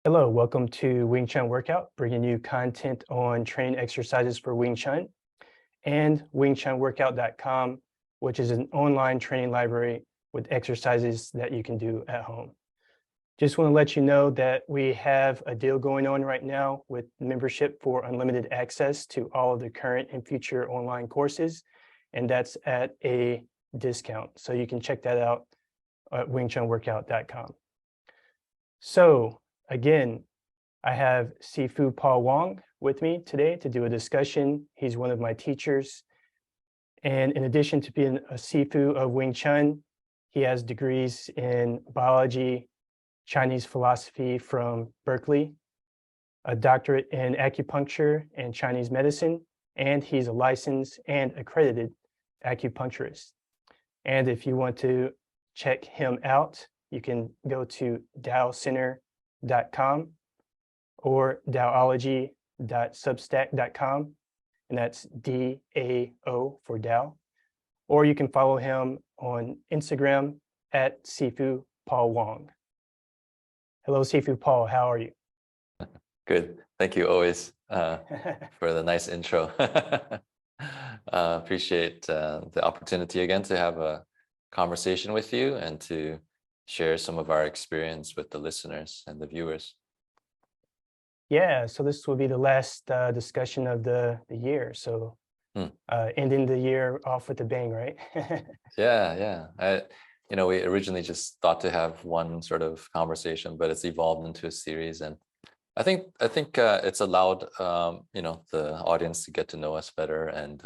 Hello, welcome to WingChun Workout, bringing you content on training exercises for Wing Chun and WingChunWorkout.com, which is an online training library with exercises that you can do at home. Just want to let you know that we have a deal going on right now with membership for unlimited access to all of the current and future online courses, and that's at a discount. So you can check that out at WingChunWorkout.com. So again, I have Sifu Paul Wang with me today to do a discussion. He's one of my teachers. And in addition to being a Sifu of Wing Chun, he has degrees in biology, Chinese philosophy from Berkeley, a doctorate in acupuncture and Chinese medicine, and he's a licensed and accredited acupuncturist. And if you want to check him out, you can go to daocenter.com or daology.substack.com, and that's DAO for Dao. Or you can follow him on Instagram at Sifu Paul Wang. Hello, Sifu Paul, how are you? Good, thank you always for the nice intro. Appreciate the opportunity again to have a conversation with you and to share some of our experience with the listeners and the viewers. Yeah, so this will be the last discussion of the year. So ending the year off with a bang, right? Yeah. We originally just thought to have one sort of conversation, but it's evolved into a series, and I think it's allowed the audience to get to know us better, and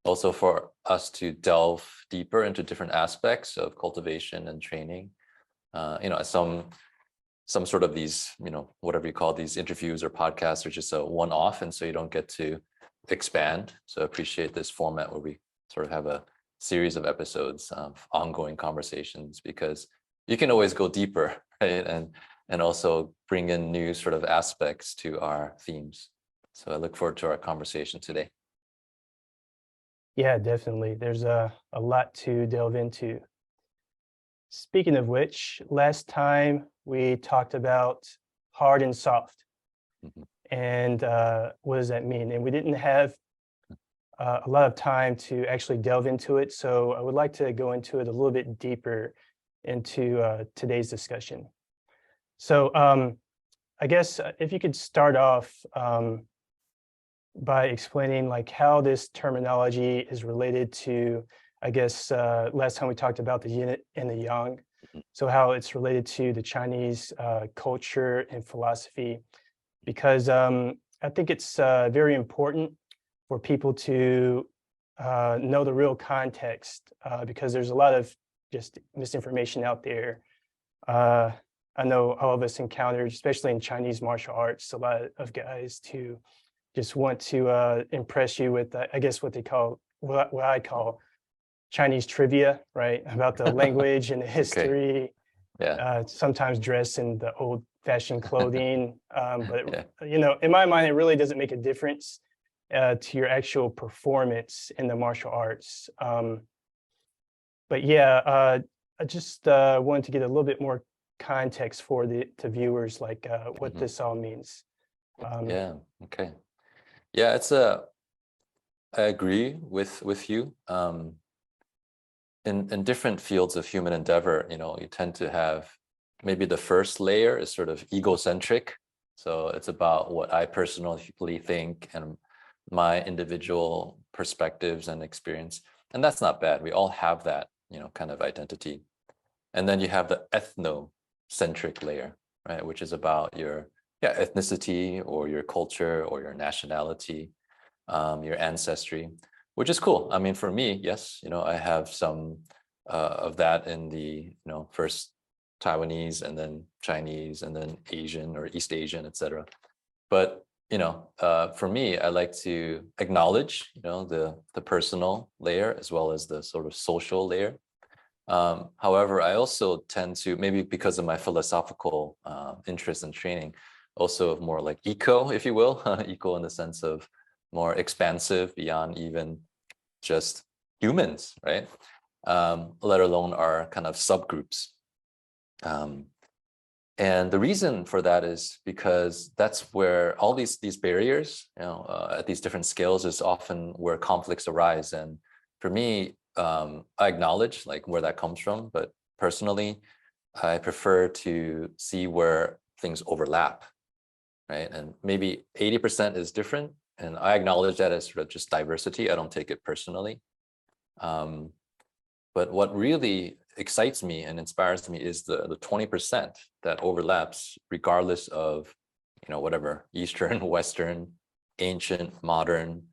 also for us to delve deeper into different aspects of cultivation and training. Some sort of these, whatever you call these interviews or podcasts are just a one-off, and so you don't get to expand. So I appreciate this format where we sort of have a series of episodes of ongoing conversations, because you can always go deeper, right? And also bring in new sort of aspects to our themes. So I look forward to our conversation today. Yeah, definitely. There's a lot to delve into. Speaking of which, last time we talked about hard and soft. Mm-hmm. And what does that mean? And we didn't have a lot of time to actually delve into it. So I would like to go into it a little bit deeper into today's discussion. So I guess if you could start off by explaining like how this terminology is related to, I guess last time we talked about the yin and the yang. So how it's related to the Chinese culture and philosophy, because I think it's very important for people to know the real context, because there's a lot of just misinformation out there. I know all of us encountered, especially in Chinese martial arts, a lot of guys who just want to impress you with, I guess, what I call Chinese trivia, right? About the language and the history. Okay. Yeah. Sometimes dress in the old-fashioned clothing, but Yeah. in my mind, it really doesn't make a difference to your actual performance in the martial arts. But yeah, I just wanted to get a little bit more context for the viewers, like what this all means. Yeah. Okay. Yeah, I agree with you. In different fields of human endeavor, you tend to have maybe the first layer is sort of egocentric. So it's about what I personally think and my individual perspectives and experience. And that's not bad. We all have that, kind of identity. And then you have the ethnocentric layer, right? Which is about your ethnicity or your culture or your nationality, your ancestry, which is cool. I mean, for me, yes, I have some of that in the, first Taiwanese and then Chinese and then Asian or East Asian, etc. But, for me, I like to acknowledge, the personal layer as well as the sort of social layer. However, I also tend to, maybe because of my philosophical interest in training, also more like eco, if you will, eco in the sense of more expansive beyond even just humans, right? Let alone our kind of subgroups. And the reason for that is because that's where all these barriers, at these different scales is often where conflicts arise. And for me, I acknowledge like where that comes from, but personally, I prefer to see where things overlap, right? And maybe 80% is different, and I acknowledge that as sort of just diversity. I don't take it personally. But what really excites me and inspires me is the 20% that overlaps regardless of, whatever, Eastern, Western, ancient, modern,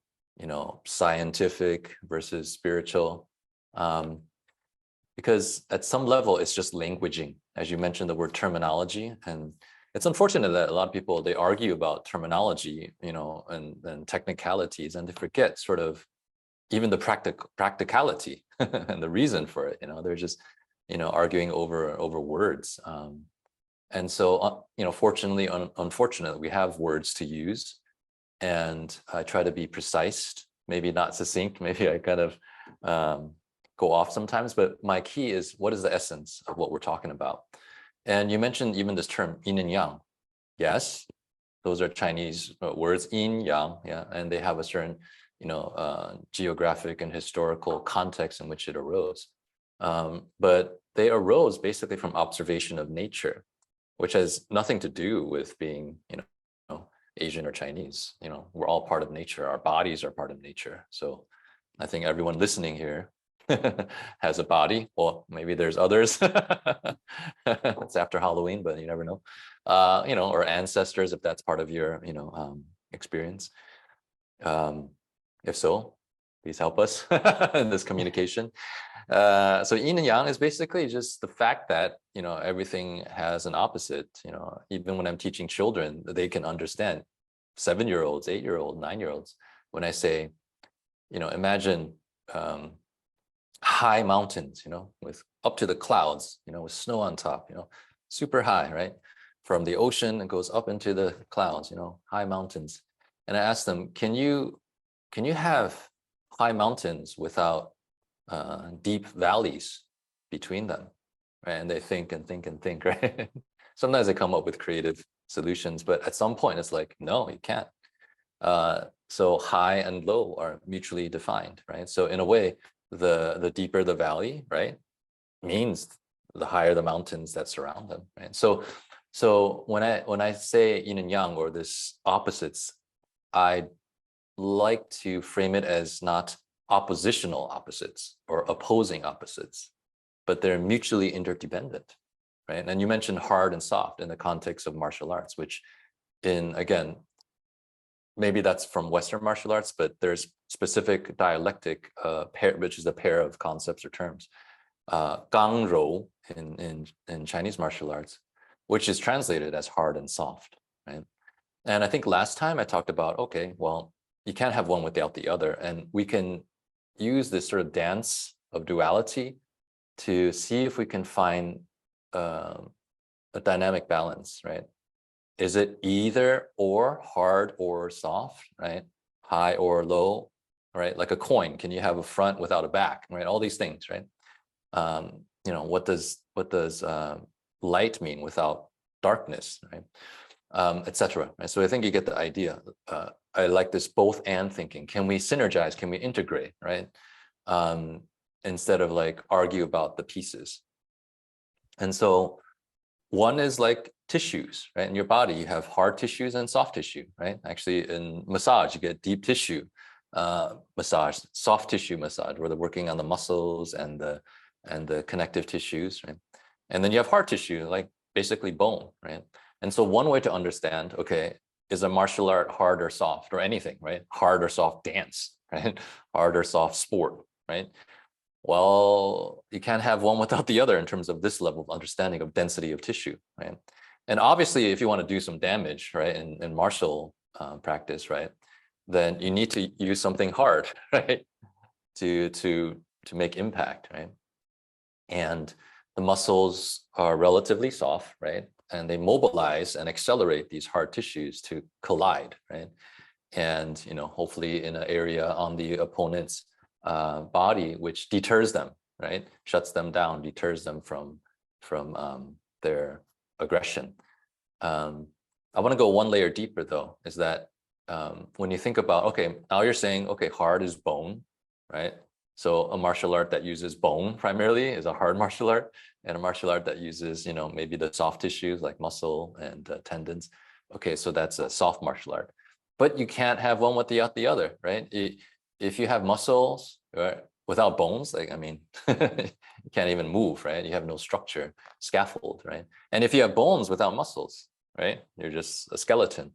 scientific versus spiritual. Because at some level, it's just languaging. As you mentioned, the word terminology. And it's unfortunate that a lot of people, they argue about terminology, and technicalities, and they forget sort of even the practicality and the reason for it. They're just, arguing over words. And so, fortunately, unfortunately, we have words to use, and I try to be precise, maybe not succinct, maybe I kind of go off sometimes, but my key is what is the essence of what we're talking about? And you mentioned even this term yin and yang. Yes, those are Chinese words, yin, yang, yeah, and they have a certain, geographic and historical context in which it arose. But they arose basically from observation of nature, which has nothing to do with being, Asian or Chinese. We're all part of nature. Our bodies are part of nature. So I think everyone listening here has a body. Well, maybe there's others. It's after Halloween, but you never know. Or ancestors, if that's part of your, experience. If so, please help us in this communication. So yin and yang is basically just the fact that, everything has an opposite. Even when I'm teaching children, they can understand. 7-year-olds, 8-year-olds, 9-year-olds. When I say, imagine high mountains, with up to the clouds, with snow on top, super high, right? From the ocean, it goes up into the clouds, high mountains. And I asked them, can you have high mountains without deep valleys between them, right? And they think and think and think, right? Sometimes they come up with creative solutions, but at some point it's like, no, you can't. So high and low are mutually defined, right? So in a way, the deeper the valley, right, means the higher the mountains that surround them, right? So when I say yin and yang, or this opposites, I like to frame it as not oppositional opposites or opposing opposites, but they're mutually interdependent, right? And you mentioned hard and soft in the context of martial arts, which again, maybe that's from Western martial arts, but there's specific dialectic pair, which is a pair of concepts or terms, gang rou in Chinese martial arts, which is translated as hard and soft, right? And I think last time I talked about, okay, well, you can't have one without the other, and we can use this sort of dance of duality to see if we can find a dynamic balance, right? Is it either or, hard or soft, right? High or low, right? Like a coin, can you have a front without a back, right? All these things, right? What does light mean without darkness, right? Etc. Right? So I think you get the idea. I like this both and thinking. Can we synergize? Can we integrate, right? Instead of like argue about the pieces. And so one is like tissues, right? In your body, you have hard tissues and soft tissue, right? Actually, in massage, you get deep tissue massage, soft tissue massage, where they're working on the muscles and the connective tissues, right? And then you have hard tissue, like basically bone, right? And so one way to understand, okay, is a martial art hard or soft, or anything, right? Hard or soft dance, right? Hard or soft sport, right? Well, you can't have one without the other in terms of this level of understanding of density of tissue, right? And obviously, if you want to do some damage, right, in martial practice, right, then you need to use something hard, right, to make impact, right? And the muscles are relatively soft, right? And they mobilize and accelerate these hard tissues to collide, right? And hopefully in an area on the opponent's body, which deters them, right? Shuts them down, deters them from their aggression. I want to go one layer deeper though, is that when you think about, okay, now you're saying, okay, hard is bone, right? So a martial art that uses bone primarily is a hard martial art, and a martial art that uses, you know, maybe the soft tissues like muscle and tendons. Okay, so that's a soft martial art. But you can't have one without the other, right? If you have muscles, right, without bones, like, I mean, you can't even move, right? You have no structure, scaffold, right? And if you have bones without muscles, right, you're just a skeleton.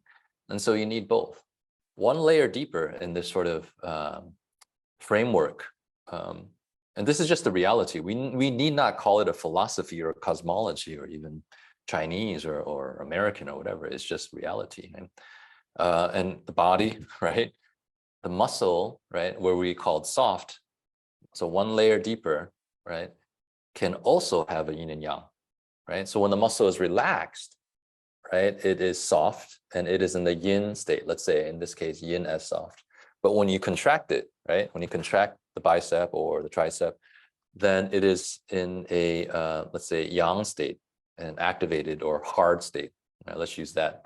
And so you need both. One layer deeper in this sort of framework, and this is just the reality. We need not call it a philosophy or a cosmology or even Chinese or American or whatever. It's just reality. And the body, right? The muscle, right, where we called soft, so one layer deeper, right, can also have a yin and yang, right? So when the muscle is relaxed, right, it is soft and it is in the yin state. Let's say in this case, yin as soft. But when you contract it, right, when you contract the bicep or the tricep, then it is in a, let's say, yang state, an activated or hard state. Right? Let's use that.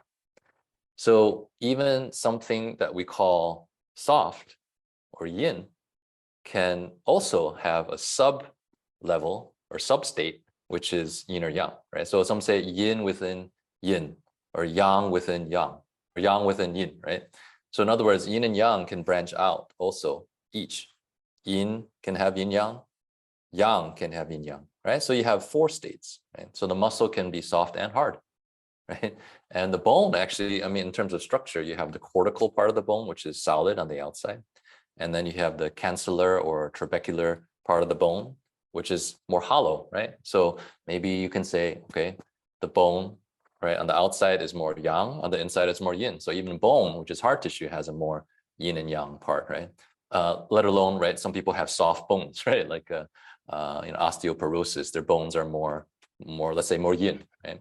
So even something that we call soft or yin can also have a sub level or sub state, which is yin or yang, right? So some say yin within yin or yang within yang or yang within yin, right? So in other words, yin and yang can branch out also each. Yin can have yin yang can have yin yang, right? So you have 4 states, right? So the muscle can be soft and hard, right? And the bone actually, I mean, in terms of structure, you have the cortical part of the bone, which is solid on the outside. And then you have the cancellar or trabecular part of the bone, which is more hollow, right? So maybe you can say, okay, the bone, right, on the outside is more yang, on the inside is more yin. So even bone, which is hard tissue, has a more yin and yang part, right? Let alone, right, some people have soft bones, right? Like osteoporosis, their bones are more, let's say, more yin, right?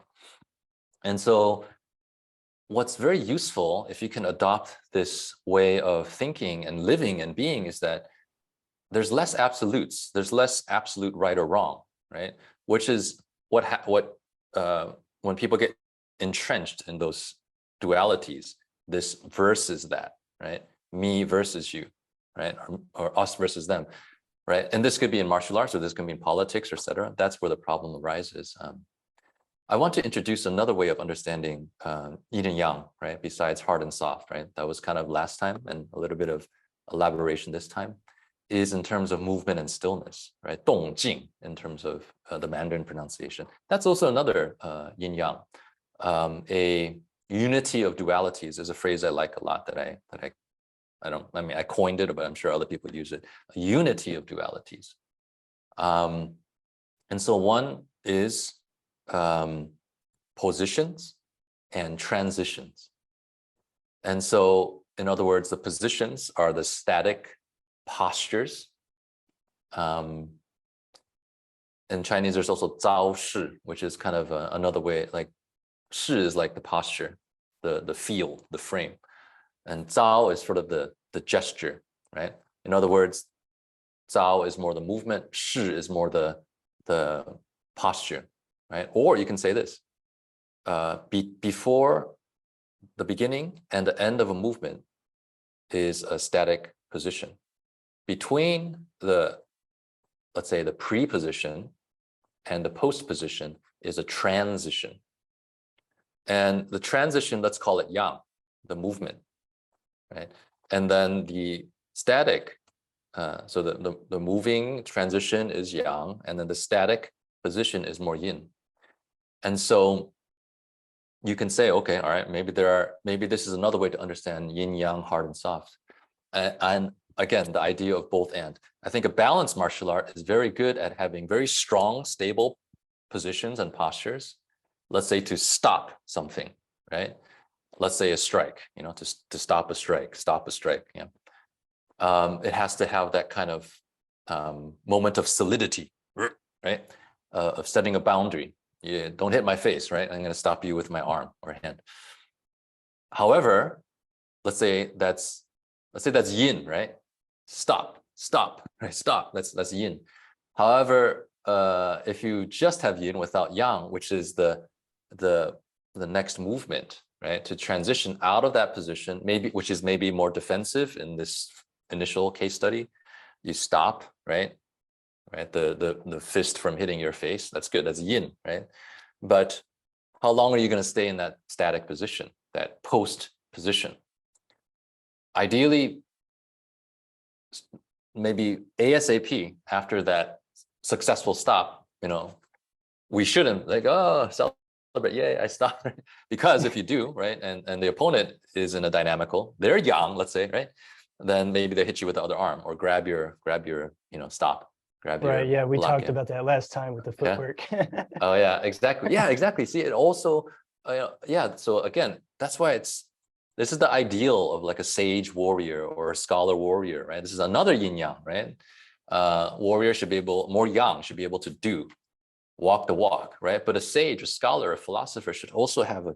And so what's very useful, if you can adopt this way of thinking and living and being, is that there's less absolutes. There's less absolute right or wrong, right? Which is when people get entrenched in those dualities, this versus that, right? Me versus you, right? Or us versus them, right? And this could be in martial arts, or this could be in politics, or et cetera. That's where the problem arises. I want to introduce another way of understanding yin and yang, right? Besides hard and soft, right? That was kind of last time, and a little bit of elaboration this time, is in terms of movement and stillness, right? Dong Jing, in terms of the Mandarin pronunciation. That's also another yin yang. A unity of dualities is a phrase I like a lot I coined it, but I'm sure other people use it. A unity of dualities. And so one is positions and transitions. And so, in other words, the positions are the static postures. In Chinese, there's also zao shi, which is kind of another way, like shi is like the posture, the feel, the frame. And zao is sort of the gesture, right? In other words, zao is more the movement, shi is more the posture, right? Or you can say this, before the beginning and the end of a movement is a static position. Between the, let's say, the pre-position and the post-position is a transition. And the transition, let's call it yang, the movement, right? And then the static, so the moving transition is yang, and then the static position is more yin. And so you can say, okay, all right, maybe this is another way to understand yin, yang, hard and soft. And again, the idea of both and. I think a balanced martial art is very good at having very strong, stable positions and postures. Let's say to stop something, right? Let's say a strike, to stop a strike, yeah. It has to have that kind of moment of solidity, right? Of setting a boundary. You don't hit my face, right? I'm going to stop you with my arm or hand. However, let's say that's yin, right? Stop, right? Stop. That's yin. However, if you just have yin without yang, which is the the next movement, right? To transition out of that position, maybe which is maybe more defensive in this initial case study. You stop, right? Right, the fist from hitting your face. That's good. That's yin, right? But how long are you going to stay in that static position, that post position? Ideally, maybe ASAP after that successful stop, we shouldn't like, oh, celebrate, yay, I stopped. Because if you do, right, and the opponent is in a dynamical, they're yang, let's say, right? Then maybe they hit you with the other arm or grab your, stop, grab your Right. Yeah, we block, talked about that last time with the yeah. footwork. Oh yeah, exactly. Yeah, exactly. See, it also, yeah. So again, that's why this is the ideal of like a sage warrior or a scholar warrior, right? This is another yin yang, right? Warrior should be able, more yang should be able to do, walk the walk, right? But a sage, a scholar, a philosopher should also have a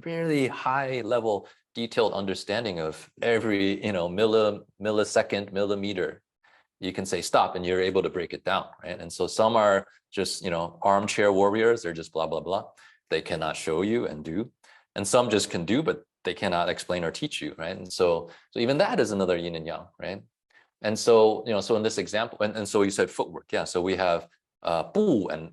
really high level, detailed understanding of every, millisecond, millimeter. You can say stop and you're able to break it down, right? And so some are just, armchair warriors. They're just blah, blah, blah. They cannot show you and do. And some just can do, but they cannot explain or teach you, right? And so even that is another yin and yang, right? And so, so in this example, and so you said footwork. Yeah. So we have bu and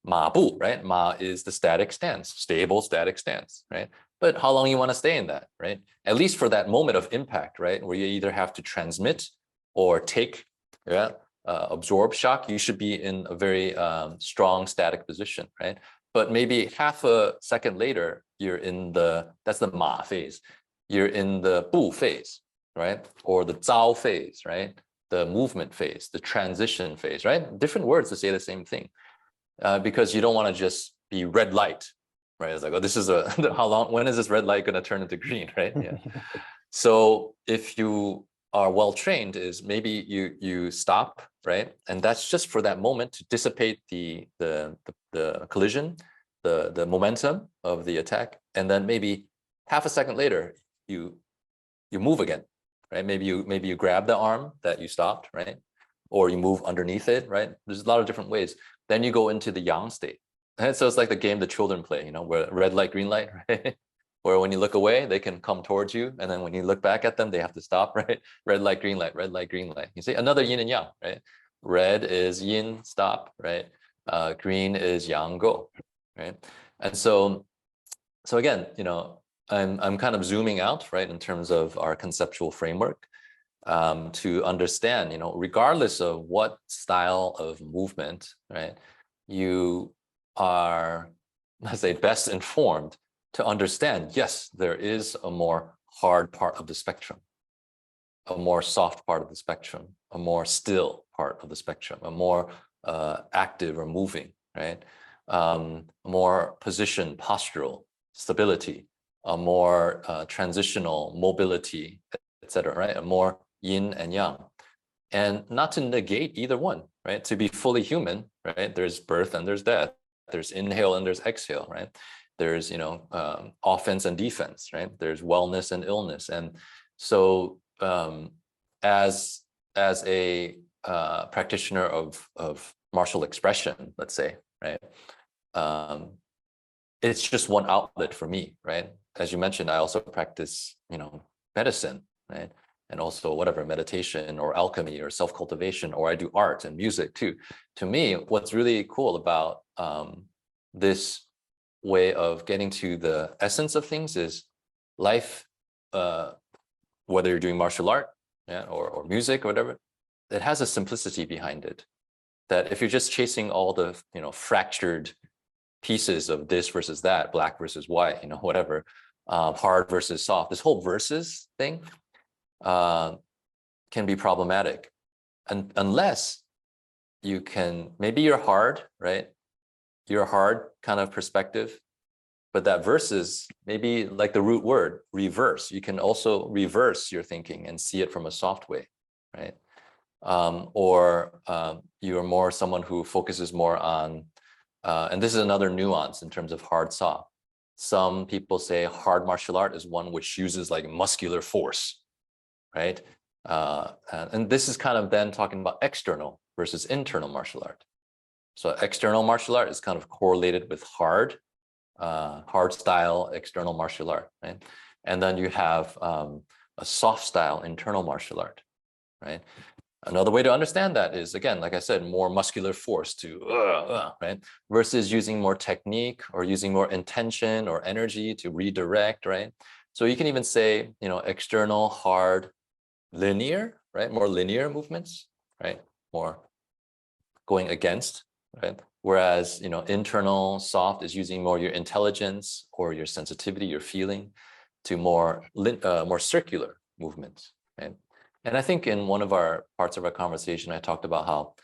ma bu, right? Ma is the static stance, stable static stance, right? But how long you want to stay in that, right? At least for that moment of impact, right? Where you either have to transmit or take, absorb shock, you should be in a very strong static position, right? But maybe half a second later, you're in that's the ma phase. You're in the bu phase, right? Or the zao phase, right? The movement phase, the transition phase, right? Different words to say the same thing, because you don't want to just be red light, right? It's like, oh, this is how long, when is this red light going to turn into green, right? Yeah. So if you are well trained, is maybe you stop, right? And that's just for that moment to dissipate the collision, the momentum of the attack, and then maybe half a second later you move again, right? Maybe you grab the arm that you stopped, right? Or you move underneath it, right? There's a lot of different ways. Then you go into the yang state. And so it's like the game the children play, where red light, green light, right? Where when you look away, they can come towards you. And then when you look back at them, they have to stop, right? Red light, green light, red light, green light. You see another yin and yang, right? Red is yin, stop, right? Green is yang, go, right? And so again, I'm kind of zooming out, right? In terms of our conceptual framework, to understand, regardless of what style of movement, right? You are, let's say, best informed to understand, yes, there is a more hard part of the spectrum, a more soft part of the spectrum, a more still part of the spectrum, a more active or moving, right? More position, postural stability, a more transitional mobility, etc., right? A more yin and yang. And not to negate either one, right? To be fully human, right? There's birth and there's death. There's inhale and there's exhale, right? There's, offense and defense, right? There's wellness and illness. And so as a practitioner of martial expression, let's say, right? It's just one outlet for me, right? As you mentioned, I also practice, medicine, right? And also whatever, meditation or alchemy or self-cultivation, or I do art and music too. To me, what's really cool about this way of getting to the essence of things is life, whether you're doing martial art, yeah, or music or whatever, it has a simplicity behind it. That if you're just chasing all the, fractured pieces of this versus that, black versus white, whatever, hard versus soft, this whole versus thing can be problematic. And unless you can, maybe you're hard, right? You're a hard kind of perspective, but that versus, maybe like the root word, reverse. You can also reverse your thinking and see it from a soft way, right? Or you're more someone who focuses more on, and this is another nuance in terms of hard soft. Some people say hard martial art is one which uses like muscular force, right? And this is kind of then talking about external versus internal martial art. So external martial art is kind of correlated with hard, hard style external martial art, right? And then you have a soft style internal martial art, right? Another way to understand that is, again, like I said, more muscular force to, right? Versus using more technique or using more intention or energy to redirect, right? So you can even say, external hard linear, right? More linear movements, right? More going against, right? Whereas, internal soft is using more your intelligence or your sensitivity, your feeling to more circular movements, right? And I think in one of our parts of our conversation, I talked about how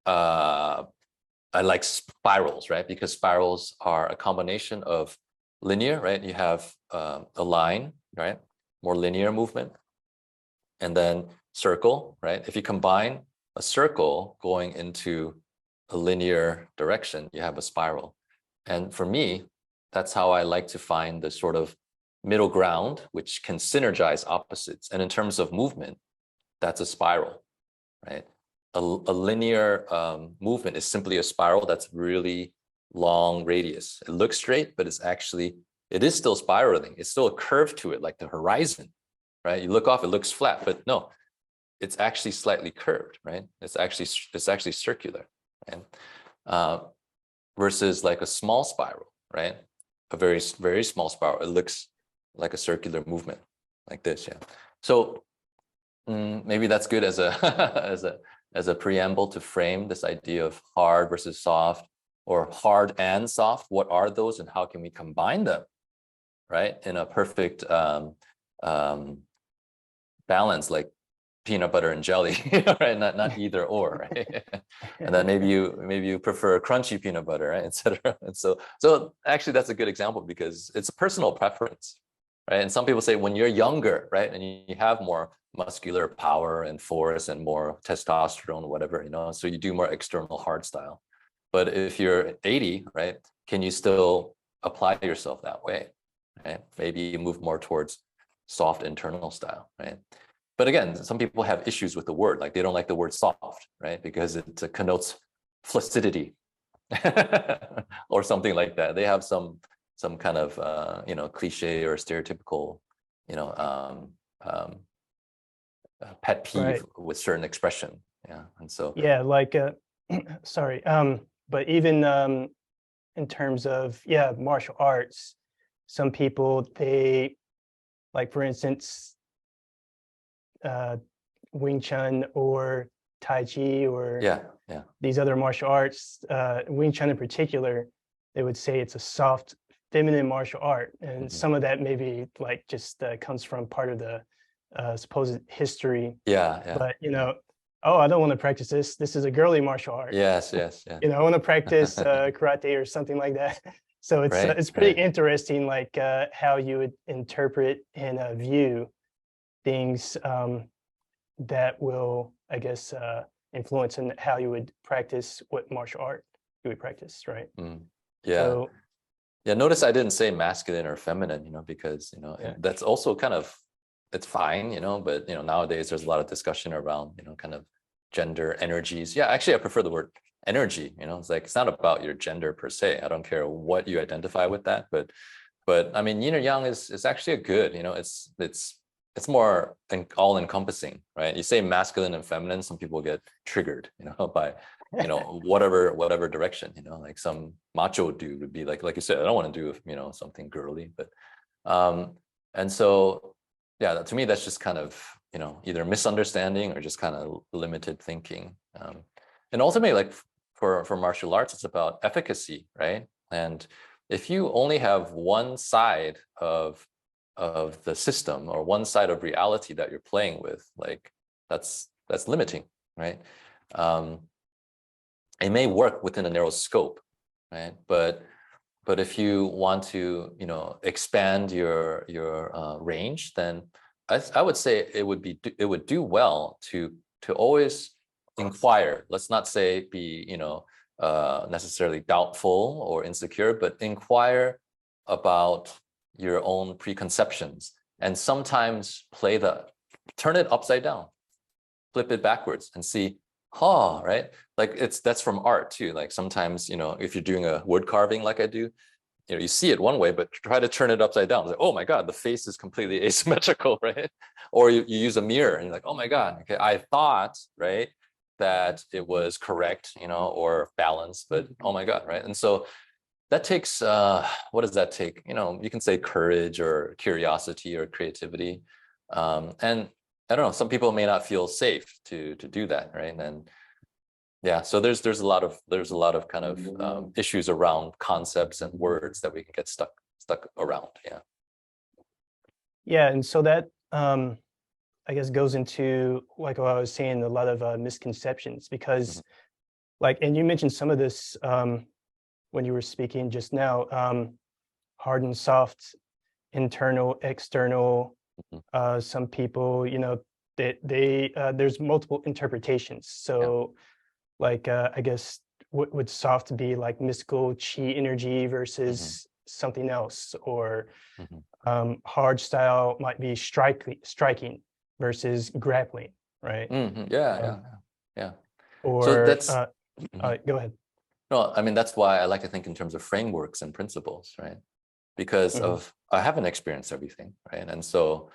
I like spirals, right? Because spirals are a combination of linear, right? You have a line, right? More linear movement. And then circle, right? If you combine a circle going into a linear direction, you have a spiral. And for me, that's how I like to find the sort of middle ground, which can synergize opposites. And in terms of movement, that's a spiral, right? A linear movement is simply a spiral that's really long radius. It looks straight, but it is still spiraling. It's still a curve to it, like the horizon, right? You look off, it looks flat, but no, it's actually slightly curved, right? It's actually circular, right? Versus like a small spiral, right? A very, very small spiral. It looks like a circular movement like this, yeah. So maybe that's good as a as a preamble to frame this idea of hard versus soft, or hard and soft. What are those and how can we combine them, right? In a perfect balance, like peanut butter and jelly, right? Not either or, right? And then maybe you prefer crunchy peanut butter, right, etc. And so actually that's a good example because it's a personal preference, right? And some people say when you're younger, right, and you have more muscular power and force and more testosterone, whatever, so you do more external hard style. But if you're 80, right, can you still apply yourself that way, right? Maybe you move more towards soft internal style, right? But again, some people have issues with the word, like they don't like the word soft, right? Because it connotes flaccidity or something like that. They have some kind of cliche or stereotypical pet peeve Right. with certain expression. Yeah, and so Yeah, like sorry. But even in terms of martial arts, some people, they, like, for instance, Wing Chun or Tai Chi or yeah. these other martial arts, Wing Chun in particular, they would say it's a soft, feminine martial art, and some of that maybe like just comes from part of the supposed history. Yeah. But oh, I don't want to practice this. This is a girly martial art. Yes. I want to practice karate or something like that. So it's pretty interesting, like how you would interpret and view things that will, I guess, influence in how you would practice what martial art you would practice, right? Yeah. So, yeah. Notice I didn't say masculine or feminine, because that's also kind of, it's fine, but nowadays there's a lot of discussion around kind of gender energies. Yeah, actually I prefer the word energy. It's like, it's not about your gender per se. I don't care what you identify with that, but I mean, yin or yang is actually a good, it's more all encompassing, right? You say masculine and feminine, some people get triggered, by whatever direction, like some macho dude would be like you said, I don't want to do something girly, but and so yeah, to me that's just kind of either misunderstanding or just kind of limited thinking. And ultimately, like for martial arts, it's about efficacy, right? And if you only have one side of the system or one side of reality that you're playing with, like that's limiting, right? It may work within a narrow scope, right? But if you want to expand your range, then I would say it would do well to always inquire. Let's not say be necessarily doubtful or insecure, but inquire about your own preconceptions, and sometimes turn it upside down, flip it backwards and see, right? Like that's from art too. Like sometimes, if you're doing a wood carving like I do, you see it one way, but try to turn it upside down. It's like, oh my God, the face is completely asymmetrical, right? Or you use a mirror and you're like, oh my God, okay, I thought, right, that it was correct, or balanced, but oh my God, right? And so that takes, what does that take? You can say courage or curiosity or creativity. And I don't know, some people may not feel safe to do that, right? And yeah, so there's a lot of kind of issues around concepts and words that we can get stuck around. Yeah. Yeah, and so that I guess goes into like what I was saying, a lot of misconceptions because like, and you mentioned some of this when you were speaking just now, hard and soft, internal, external. Some people, they there's multiple interpretations. So like I guess would soft be like mystical chi energy versus something else, or hard style might be striking versus grappling, right? Yeah. So Or that's go ahead. no, I mean that's why I like to think in terms of frameworks and principles, right? Because I haven't experienced everything, right? And so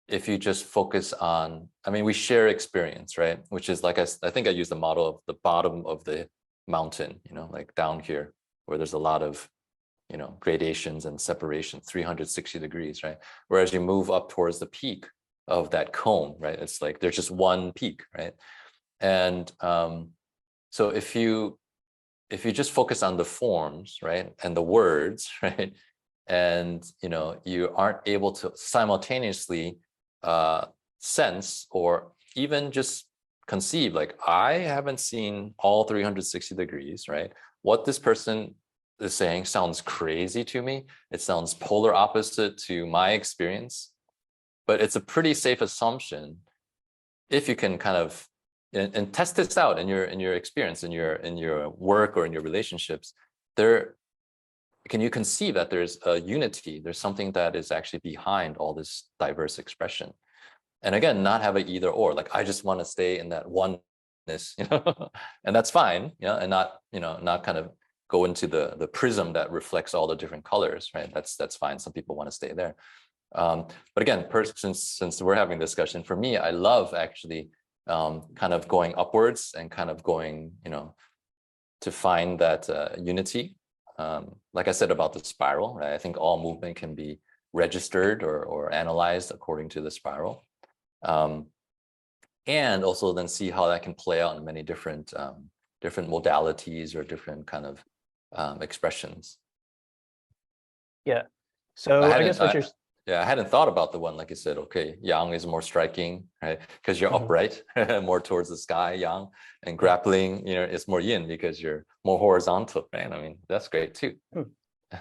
if you just focus on, I mean, we share experience, right? Which is like, I think I use the model of the bottom of the mountain, like down here, where there's a lot of, gradations and separation, 360 degrees, right? Whereas you move up towards the peak of that cone, right? It's like, there's just one peak, right? And so if you just focus on the forms, right, and the words, right, and you aren't able to simultaneously sense or even just conceive, like, I haven't seen all 360 degrees, right? What this person is saying sounds crazy to me. It sounds polar opposite to my experience, but it's a pretty safe assumption if you can kind of and test this out in your experience, in your work or in your relationships. Can you conceive that there's a unity, there's something that is actually behind all this diverse expression? And again, not have an either or, like I just want to stay in that oneness, and that's fine, and not kind of go into the prism that reflects all the different colors, right? That's fine. Some people want to stay there. But again, since we're having discussion, for me, I love actually kind of going upwards and kind of going, to find that unity. Like I said about the spiral, right? I think all movement can be registered or analyzed according to the spiral. And also then see how that can play out in many different modalities or different kind of expressions. Yeah. So I guess what you're I hadn't thought about the one, like you said, okay, yang is more striking, right? Because you're upright, more towards the sky, yang, and grappling, is more yin because you're more horizontal, right? I mean, that's great too.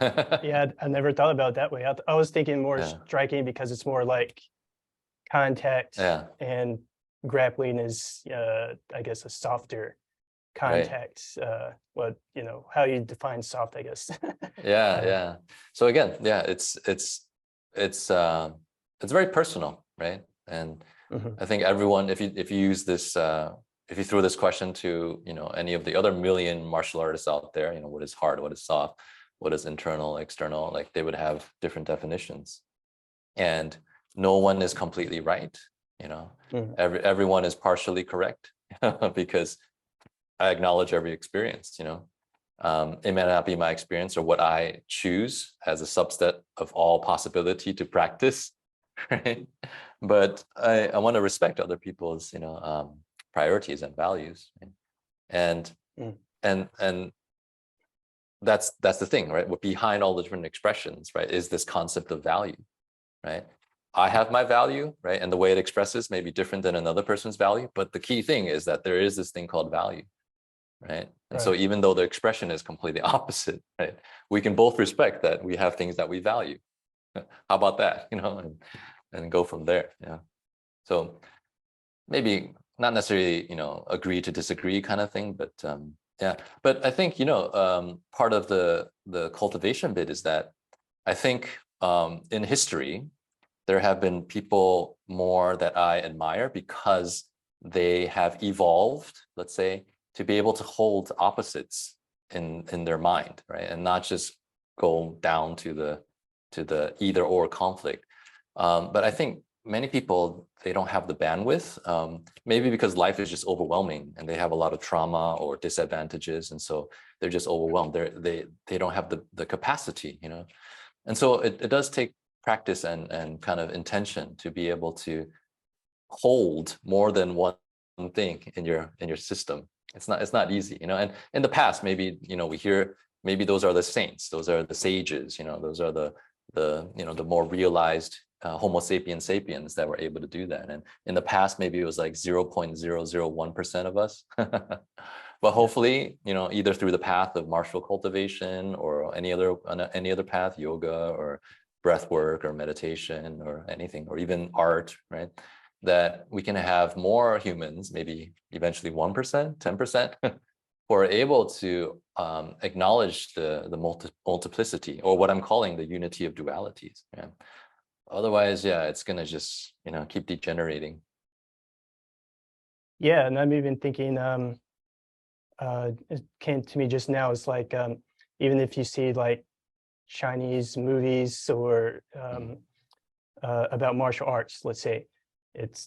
Yeah, I never thought about it that way. I was thinking more striking because it's more like contact, and grappling is, I guess, a softer contact. Right. How you define soft, I guess. Yeah. So again, it's very personal, right? And I think everyone, if you use this, if you throw this question to any of the other million martial artists out there, what is hard, what is soft, what is internal, external, like they would have different definitions, and no one is completely right. Everyone is partially correct because I acknowledge every experience. It may not be my experience or what I choose as a subset of all possibility to practice, right? But I want to respect other people's, priorities and values, right? And that's the thing, right? What behind all the different expressions, right, is this concept of value, right? I have my value, right, and the way it expresses may be different than another person's value, but the key thing is that there is this thing called value. Right. And so even though the expression is completely opposite, right, we can both respect that we have things that we value. How about that, and go from there. Yeah. So maybe not necessarily, agree to disagree kind of thing, but but I think, part of the cultivation bit is that I think in history, there have been people more that I admire because they have evolved, let's say, to be able to hold opposites in their mind, right? And not just go down to the either or conflict. But I think many people, they don't have the bandwidth, maybe because life is just overwhelming and they have a lot of trauma or disadvantages, and so they're just overwhelmed. They don't have the capacity, you know. And so it does take practice and kind of intention to be able to hold more than one thing in your system. It's not easy, you know. And in the past, maybe, you know, we hear maybe those are the saints, those are the sages, you know, those are the you know, the more realized Homo sapiens sapiens that were able to do that. And in the past, maybe it was like 0.001% of us. But hopefully, you know, either through the path of martial cultivation or any other path, yoga or breath work or meditation or anything, or even art, right? That we can have more humans, maybe eventually 1%, 10%, who are able to acknowledge the multiplicity, or what I'm calling the unity of dualities. Yeah. Otherwise, yeah, it's gonna just, you know, keep degenerating. Yeah, and I'm even thinking, it came to me just now, it's like, even if you see like Chinese movies or about martial arts, let's say,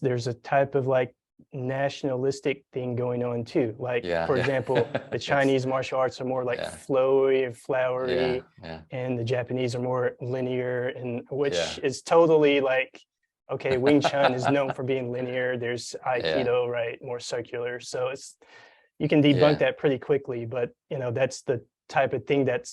there's a type of like nationalistic thing going on too. Like, Yeah, for yeah. example, the Yes. Chinese martial arts are more like Yeah. flowy and flowery, Yeah. and the Japanese are more linear, and which Yeah. is totally like, okay, Wing Chun is known for being linear. There's Yeah. Aikido, right, more circular. So you can debunk Yeah. that pretty quickly, but you know, that's the type of thing that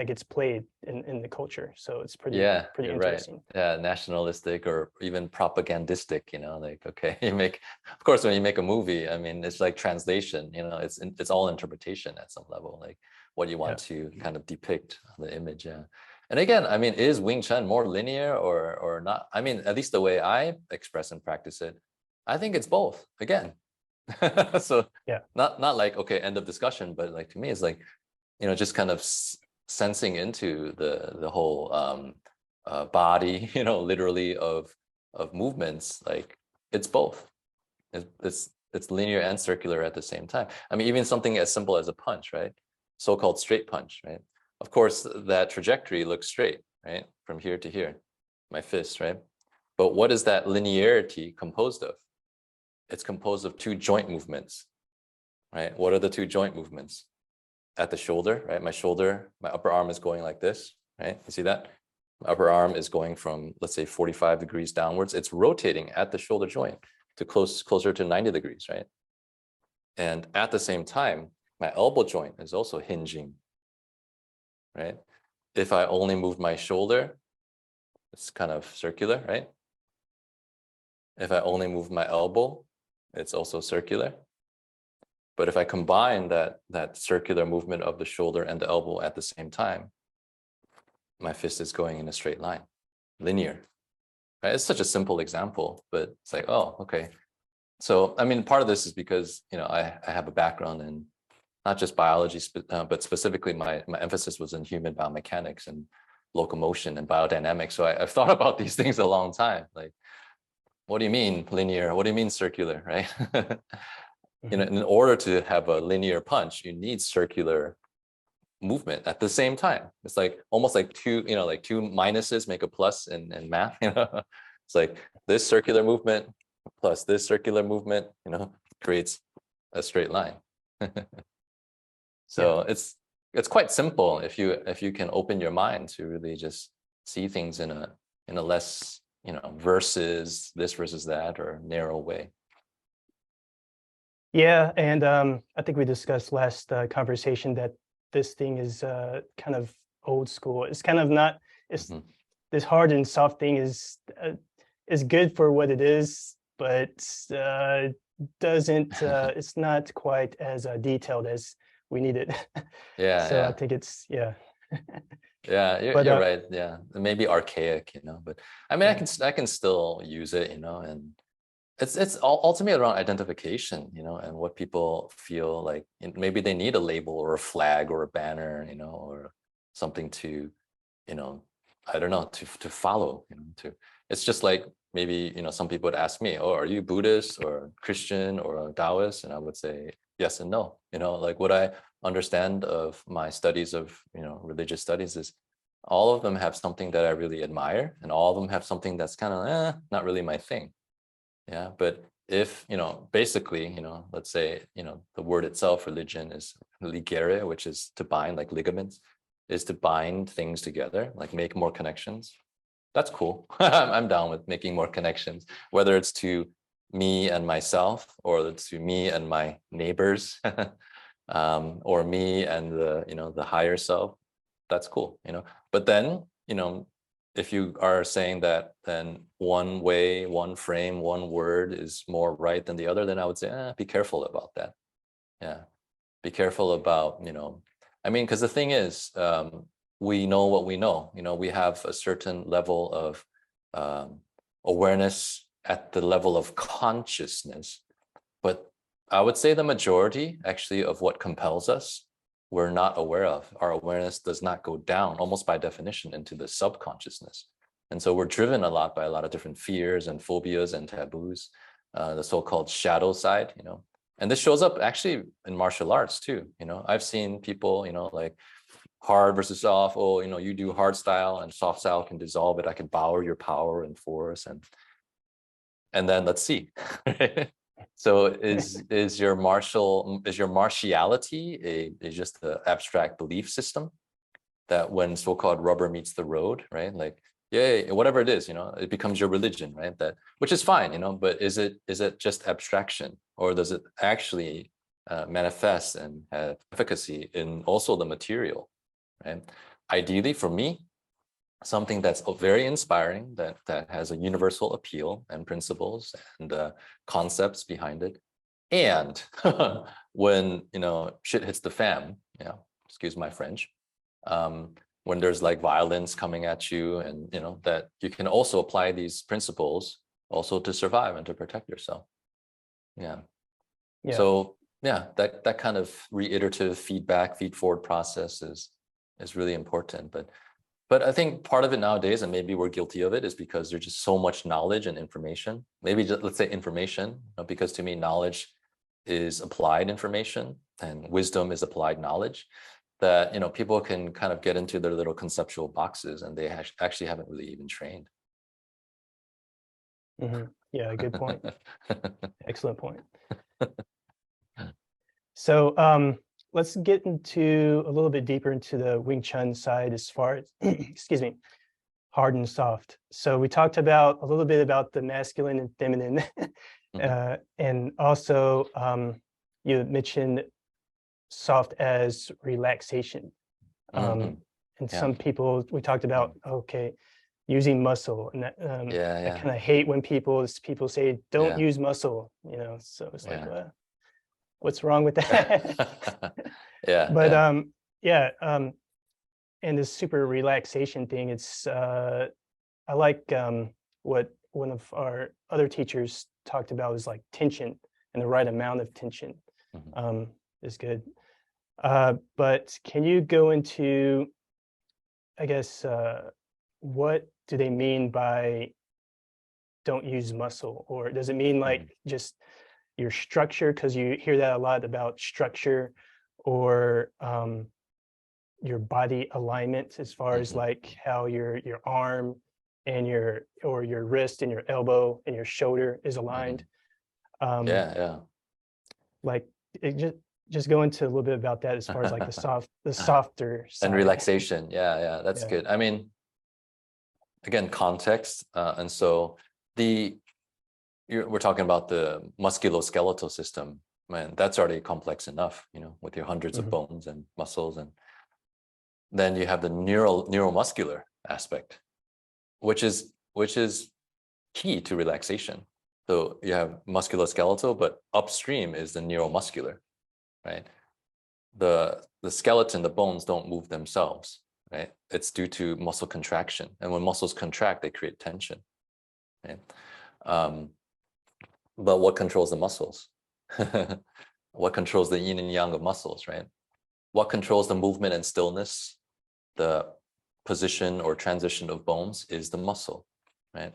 gets played in the culture. So it's pretty Yeah, you're right. interesting. Yeah, nationalistic or even propagandistic, you know, like, okay, of course, when you make a movie, I mean, it's like translation, you know, it's all interpretation at some level, like what you want to kind of depict on the image. Yeah. And again, I mean, is Wing Chun more linear or not? I mean, at least the way I express and practice it, I think it's both, again. So Yeah. not like, okay, end of discussion, but like, to me, it's like, you know, just kind of sensing into the whole body, you know, literally of movements. Like, it's both. It's linear and circular at the same time. I mean, even something as simple as a punch, right? So-called straight punch, right? Of course, that trajectory looks straight, right? From here to here, my fist, right? But what is that linearity composed of? It's composed of two joint movements, right? What are the two joint movements? At the shoulder, right? My upper arm is going like this, right? You see that? My upper arm is going from, let's say, 45 degrees downwards. It's rotating at the shoulder joint to closer to 90 degrees, right? And at the same time, my elbow joint is also hinging, right? If I only move my shoulder, it's kind of circular, right? If I only move my elbow, it's also circular. But if I combine that circular movement of the shoulder and the elbow at the same time, my fist is going in a straight line, linear. Right? It's such a simple example, but it's like, oh, okay. So, I mean, part of this is because, you know, I have a background in not just biology, but specifically my emphasis was in human biomechanics and locomotion and biodynamics. So I've thought about these things a long time. Like, what do you mean linear? What do you mean circular, right? You know, in order to have a linear punch, you need circular movement at the same time. It's like almost like two minuses make a plus in math, you know. It's like this circular movement plus this circular movement, you know, creates a straight line. So it's quite simple if you can open your mind to really just see things in a less, you know, versus this versus that or narrow way. Yeah, and I think we discussed last conversation that this thing is kind of old school. It's kind of not. It's this hard and soft thing is good for what it is, but doesn't. It's not quite as detailed as we need it. Yeah, So I yeah. think it's Yeah, But you're right. Yeah, maybe archaic, you know, but I mean, I can still use it, you know, and it's ultimately around identification, you know, and what people feel like, maybe they need a label or a flag or a banner, you know, or something to, you know, I don't know, to follow, you know, it's just like maybe, you know, some people would ask me, oh, are you Buddhist or Christian or a Taoist? And I would say, yes and no. Like what I understand of my studies of, religious studies is all of them have something that I really admire, and all of them have something that's kind of not really my thing. Yeah. But if, basically, let's say, the word itself, religion, is ligere, which is to bind, like ligaments, is to bind things together, like make more connections. That's cool. I'm down with making more connections, whether it's to me and myself, or it's to me and my neighbors, or me and the higher self. That's cool. But then, if you are saying that then one way, one frame, one word is more right than the other, then I would say, be careful about that. Yeah. Be careful about, because the thing is, we know what we know. We have a certain level of awareness at the level of consciousness. But I would say the majority actually of what compels us, we're not aware of. Our awareness does not go down, almost by definition, into the subconsciousness. And so we're driven a lot by a lot of different fears and phobias and taboos, the so-called shadow side, and this shows up actually in martial arts too. I've seen people, like hard versus soft. Oh, you do hard style and soft style can dissolve it. I can power your power and force, and then let's see. So is your martiality a just an abstract belief system that when so-called rubber meets the road, right? Like, yay, whatever it is, it becomes your religion, right? Which is fine, but is it just abstraction, or does it actually manifest and have efficacy in also the material, right? Ideally, for me, something that's very inspiring, that has a universal appeal and principles and concepts behind it. And when shit hits the fan, excuse my French, when there's like violence coming at you, and that you can also apply these principles also to survive and to protect yourself. Yeah. So that kind of reiterative feedback, feed forward process is really important. But I think part of it nowadays, and maybe we're guilty of it, is because there's just so much knowledge and information. Maybe just, let's say information, because to me, knowledge is applied information and wisdom is applied knowledge, that people can kind of get into their little conceptual boxes, and they actually haven't really even trained. Yeah, good point. Excellent point. So let's get into a little bit deeper into the Wing Chun side as far as, excuse me, hard and soft. So we talked about a little bit about the masculine and feminine, and also you mentioned soft as relaxation. And some people, we talked about, okay, using muscle, and that, I kind of hate when people say don't use muscle, so it's like, what's wrong with that? But and this super relaxation thing, it's I like what one of our other teachers talked about, is like tension, and the right amount of tension is good. But can you go into, I guess, what do they mean by don't use muscle? Or does it mean like just your structure? Because you hear that a lot about structure, or your body alignment, as far as like how your arm and your wrist and your elbow and your shoulder is aligned. Like it just go into a little bit about that, as far as like the softer side. And relaxation. That's good. I mean, again, context. And so we're talking about the musculoskeletal system. Man, that's already complex enough, with your hundreds of bones and muscles. And then you have the neuromuscular aspect, which is key to relaxation. So you have musculoskeletal, but upstream is the neuromuscular, right? The skeleton, the bones don't move themselves, right? It's due to muscle contraction. And when muscles contract, they create tension, right? But what controls the muscles? What controls the yin and yang of muscles, right? What controls the movement and stillness, the position or transition of bones, is the muscle, right?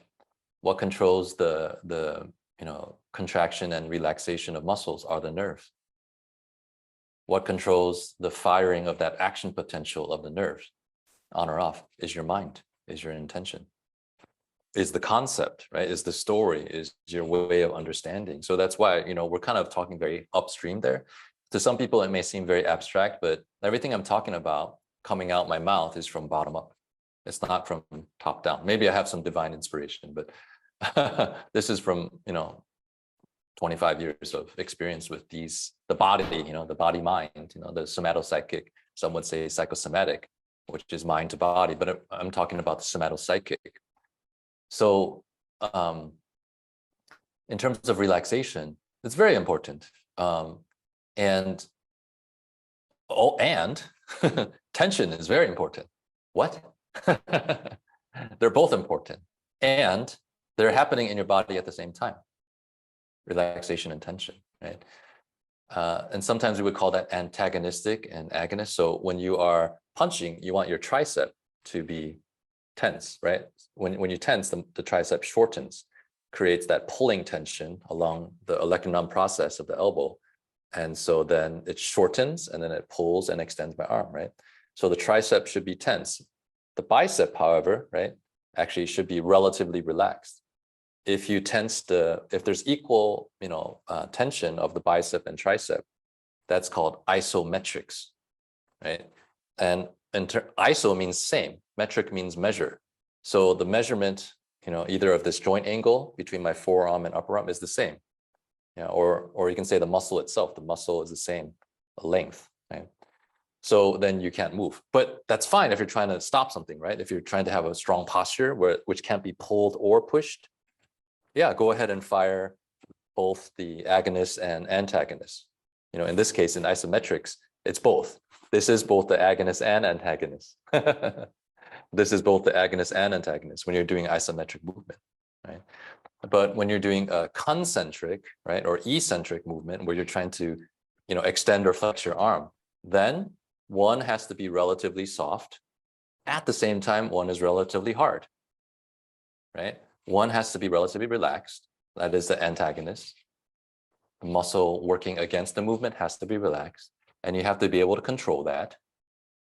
What controls the contraction and relaxation of muscles are the nerves. What controls the firing of that action potential of the nerves on or off is your mind, is your intention, is the concept, right? Is the story, is your way of understanding. So that's why, we're kind of talking very upstream there. To some people, it may seem very abstract, but everything I'm talking about coming out my mouth is from bottom up. It's not from top down. Maybe I have some divine inspiration, but this is from, 25 years of experience with the body, the body mind, the somatopsychic, some would say psychosomatic, which is mind to body, but I'm talking about the somatopsychic. So in terms of relaxation, it's very important. And tension is very important. What? They're both important. And they're happening in your body at the same time. Relaxation and tension, right? And sometimes we would call that antagonistic and agonist. So when you are punching, you want your tricep to be tense, right? When you tense, the tricep shortens, creates that pulling tension along the olecranon process of the elbow. And so then it shortens and then it pulls and extends my arm, right? So the tricep should be tense. The bicep, however, right, actually should be relatively relaxed. If you tense if there's equal, tension of the bicep and tricep, that's called isometrics, right? And iso means same, metric means measure. So the measurement, either of this joint angle between my forearm and upper arm is the same. Or you can say the muscle itself, the muscle is the same length, right? So then you can't move. But that's fine if you're trying to stop something, right? If you're trying to have a strong posture which can't be pulled or pushed, yeah, go ahead and fire both the agonist and antagonist. In this case, in isometrics, it's both. This is both the agonist and antagonist. This is both the agonist and antagonist when you're doing isometric movement, right? But when you're doing a concentric, right, or eccentric movement where you're trying to, extend or flex your arm, then one has to be relatively soft. At the same time, one is relatively hard, right? One has to be relatively relaxed. That is the antagonist. The muscle working against the movement has to be relaxed, and you have to be able to control that,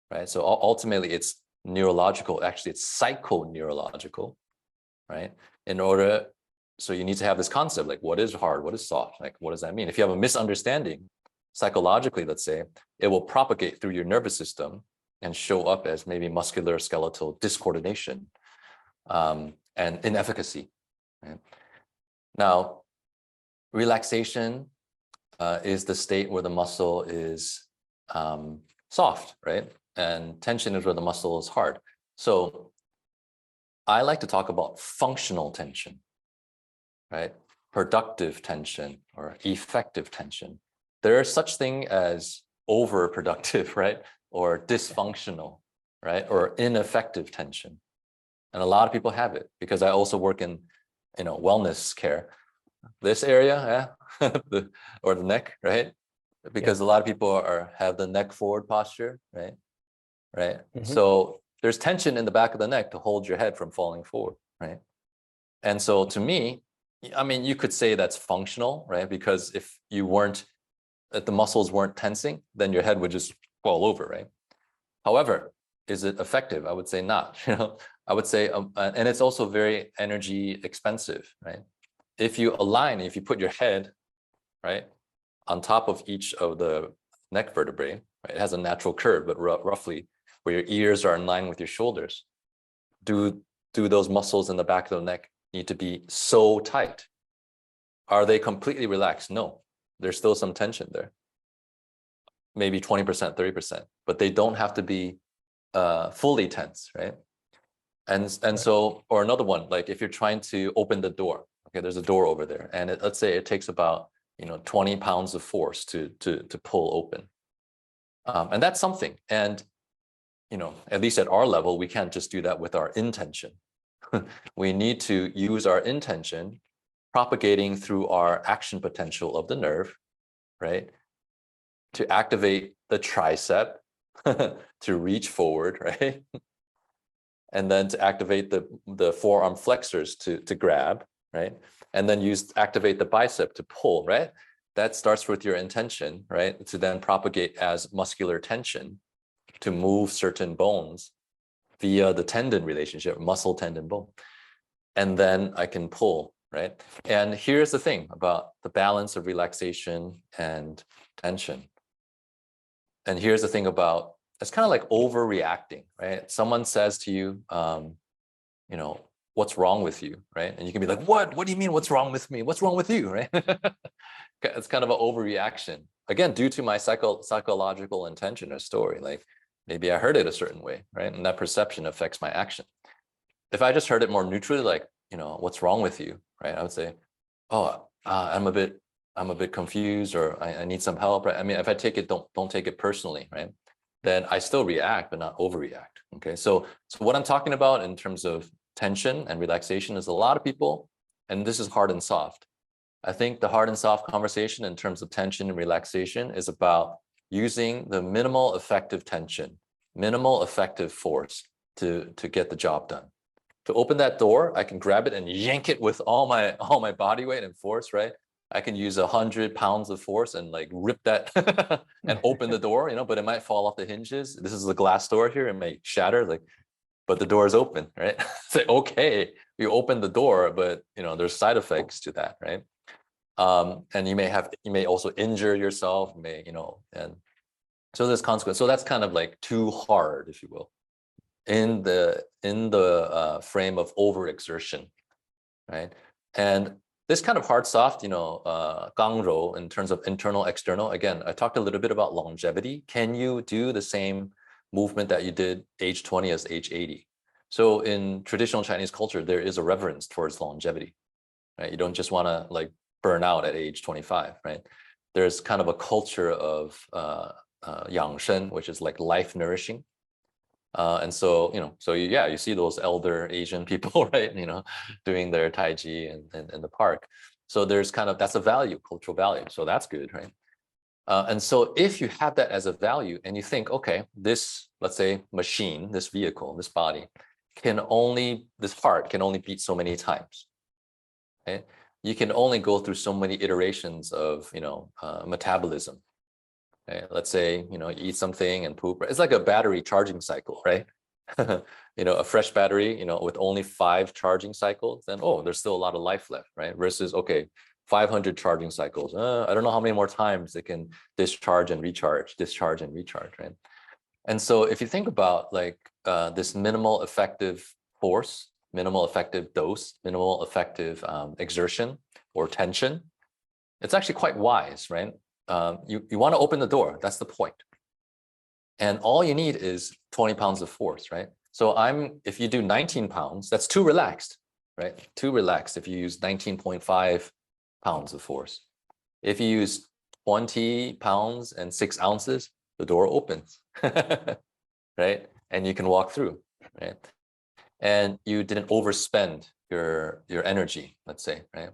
right? So ultimately, it's neurological. Actually, it's psychoneurological, right? So you need to have this concept, like what is hard, what is soft, like what does that mean? If you have a misunderstanding, psychologically, let's say, it will propagate through your nervous system and show up as maybe muscular skeletal discoordination and inefficacy. Right? Now, relaxation is the state where the muscle is soft, right? And tension is where the muscle is hard. So I like to talk about functional tension, right? Productive tension or effective tension. There is such thing as overproductive, right? Or dysfunctional, right? Or ineffective tension. And a lot of people have it because I also work in, wellness care. This area, yeah, or the neck, right? Because a lot of people have the neck forward posture, right? Right. Mm-hmm. So there's tension in the back of the neck to hold your head from falling forward, right? And so to me, you could say that's functional, right? Because if the muscles weren't tensing, then your head would just fall over, right? However, is it effective? I would say not. I would say, and it's also very energy expensive, right? If you put your head, right, on top of each of the neck vertebrae, right, it has a natural curve, but roughly where your ears are in line with your shoulders, do those muscles in the back of the neck need to be so tight? Are they completely relaxed? No, there's still some tension there. Maybe 20%, 30%, but they don't have to be fully tense, right? And so, or another one, like if you're trying to open the door, okay, there's a door over there, and let's say it takes about 20 pounds of force to pull open, and that's something. And at least at our level, we can't just do that with our intention. We need to use our intention, propagating through our action potential of the nerve, right, to activate the tricep to reach forward, right? And then to activate the forearm flexors to grab, right? And then activate the bicep to pull, right? that starts with your intention, right? To then propagate as muscular tension to move certain bones via the tendon relationship, muscle, tendon, bone. And then I can pull, right? And here's the thing about the balance of relaxation and tension. And here's the thing about, it's kind of like overreacting, right? Someone says to you, you know, what's wrong with you, right? And you can be like, what? What do you mean, what's wrong with me? What's wrong with you, right? It's kind of an overreaction. Again, due to my psychological intention or story, like maybe I heard it a certain way, right? And that perception affects my action. If I just heard it more neutrally, like, you know, what's wrong with you, right? I would say, oh, I'm a bit confused, or I need some help, right? I mean, if I take it, don't take it personally, right? Then I still react, but not overreact. Okay, so what I'm talking about in terms of tension and relaxation is a lot of people, and this is hard and soft. I think the hard and soft conversation in terms of tension and relaxation is about using the minimal effective tension, minimal effective force to get the job done. To open that door, I can grab it and yank it with all my body weight and force, right? I can use 100 pounds of force and like rip that and open the door, you know, but it might fall off the hinges. This is a glass door here, it may shatter, like, but the door is open, right? It's like, okay, you open the door, but you know, there's side effects to that, right? And you may also injure yourself, you know, and so there's consequence. So that's kind of like too hard, if you will, in the frame of overexertion, right? And this kind of hard soft, you know, gangrou in terms of internal, external. Again, I talked a little bit about longevity. Can you do the same movement that you did age 20 as age 80? So in traditional Chinese culture, there is a reverence towards longevity, right? You don't just want to like burn out at age 25, right? There's kind of a culture of yangshen, which is like life nourishing. And so, you know, so yeah, you see those elder Asian people, right? You know, doing their Tai Chi in the park. So there's kind of, that's a value, cultural value. So that's good, right? And so if you have that as a value and you think, okay, this, let's say machine, this vehicle, this body this heart can only beat so many times, right? You can only go through so many iterations of, you know, metabolism. Okay? Let's say, you know, you eat something and poop. It's like a battery charging cycle, right? You know, a fresh battery, you know, with only 5 charging cycles, then, oh, there's still a lot of life left, right? Versus, okay, 500 charging cycles. I don't know how many more times it can discharge and recharge, right? And so if you think about like this minimal effective force, minimal effective dose, minimal effective exertion or tension, it's actually quite wise, right? You want to open the door, that's the point. And all you need is 20 pounds of force, right? So if you do 19 pounds, that's too relaxed, right? Too relaxed if you use 19.5 pounds of force. If you use 20 pounds and 6 ounces, the door opens, right? And you can walk through, right? And you didn't overspend your energy, let's say, right?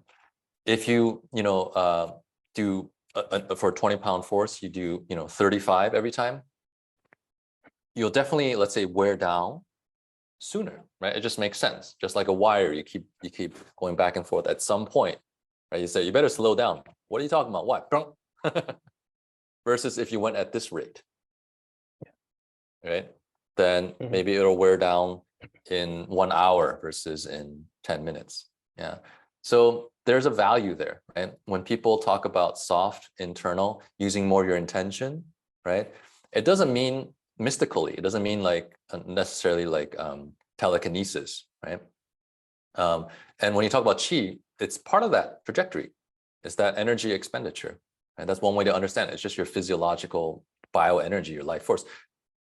If you do for a 20-pound force, you do 35 every time, you'll definitely, let's say, wear down sooner, right? It just makes sense. Just like a wire, you keep going back and forth. At some point, right? You say you better slow down. What are you talking about? What? Versus if you went at this rate, right? Then maybe it'll wear down in 1 hour versus in 10 minutes. Yeah. So there's a value there, right? When people talk about soft internal, using more your intention, right? It doesn't mean mystically. It doesn't mean like necessarily like telekinesis, right? And when you talk about qi, it's part of that trajectory. It's that energy expenditure, and that's one way to understand it. It's just your physiological bioenergy, your life force.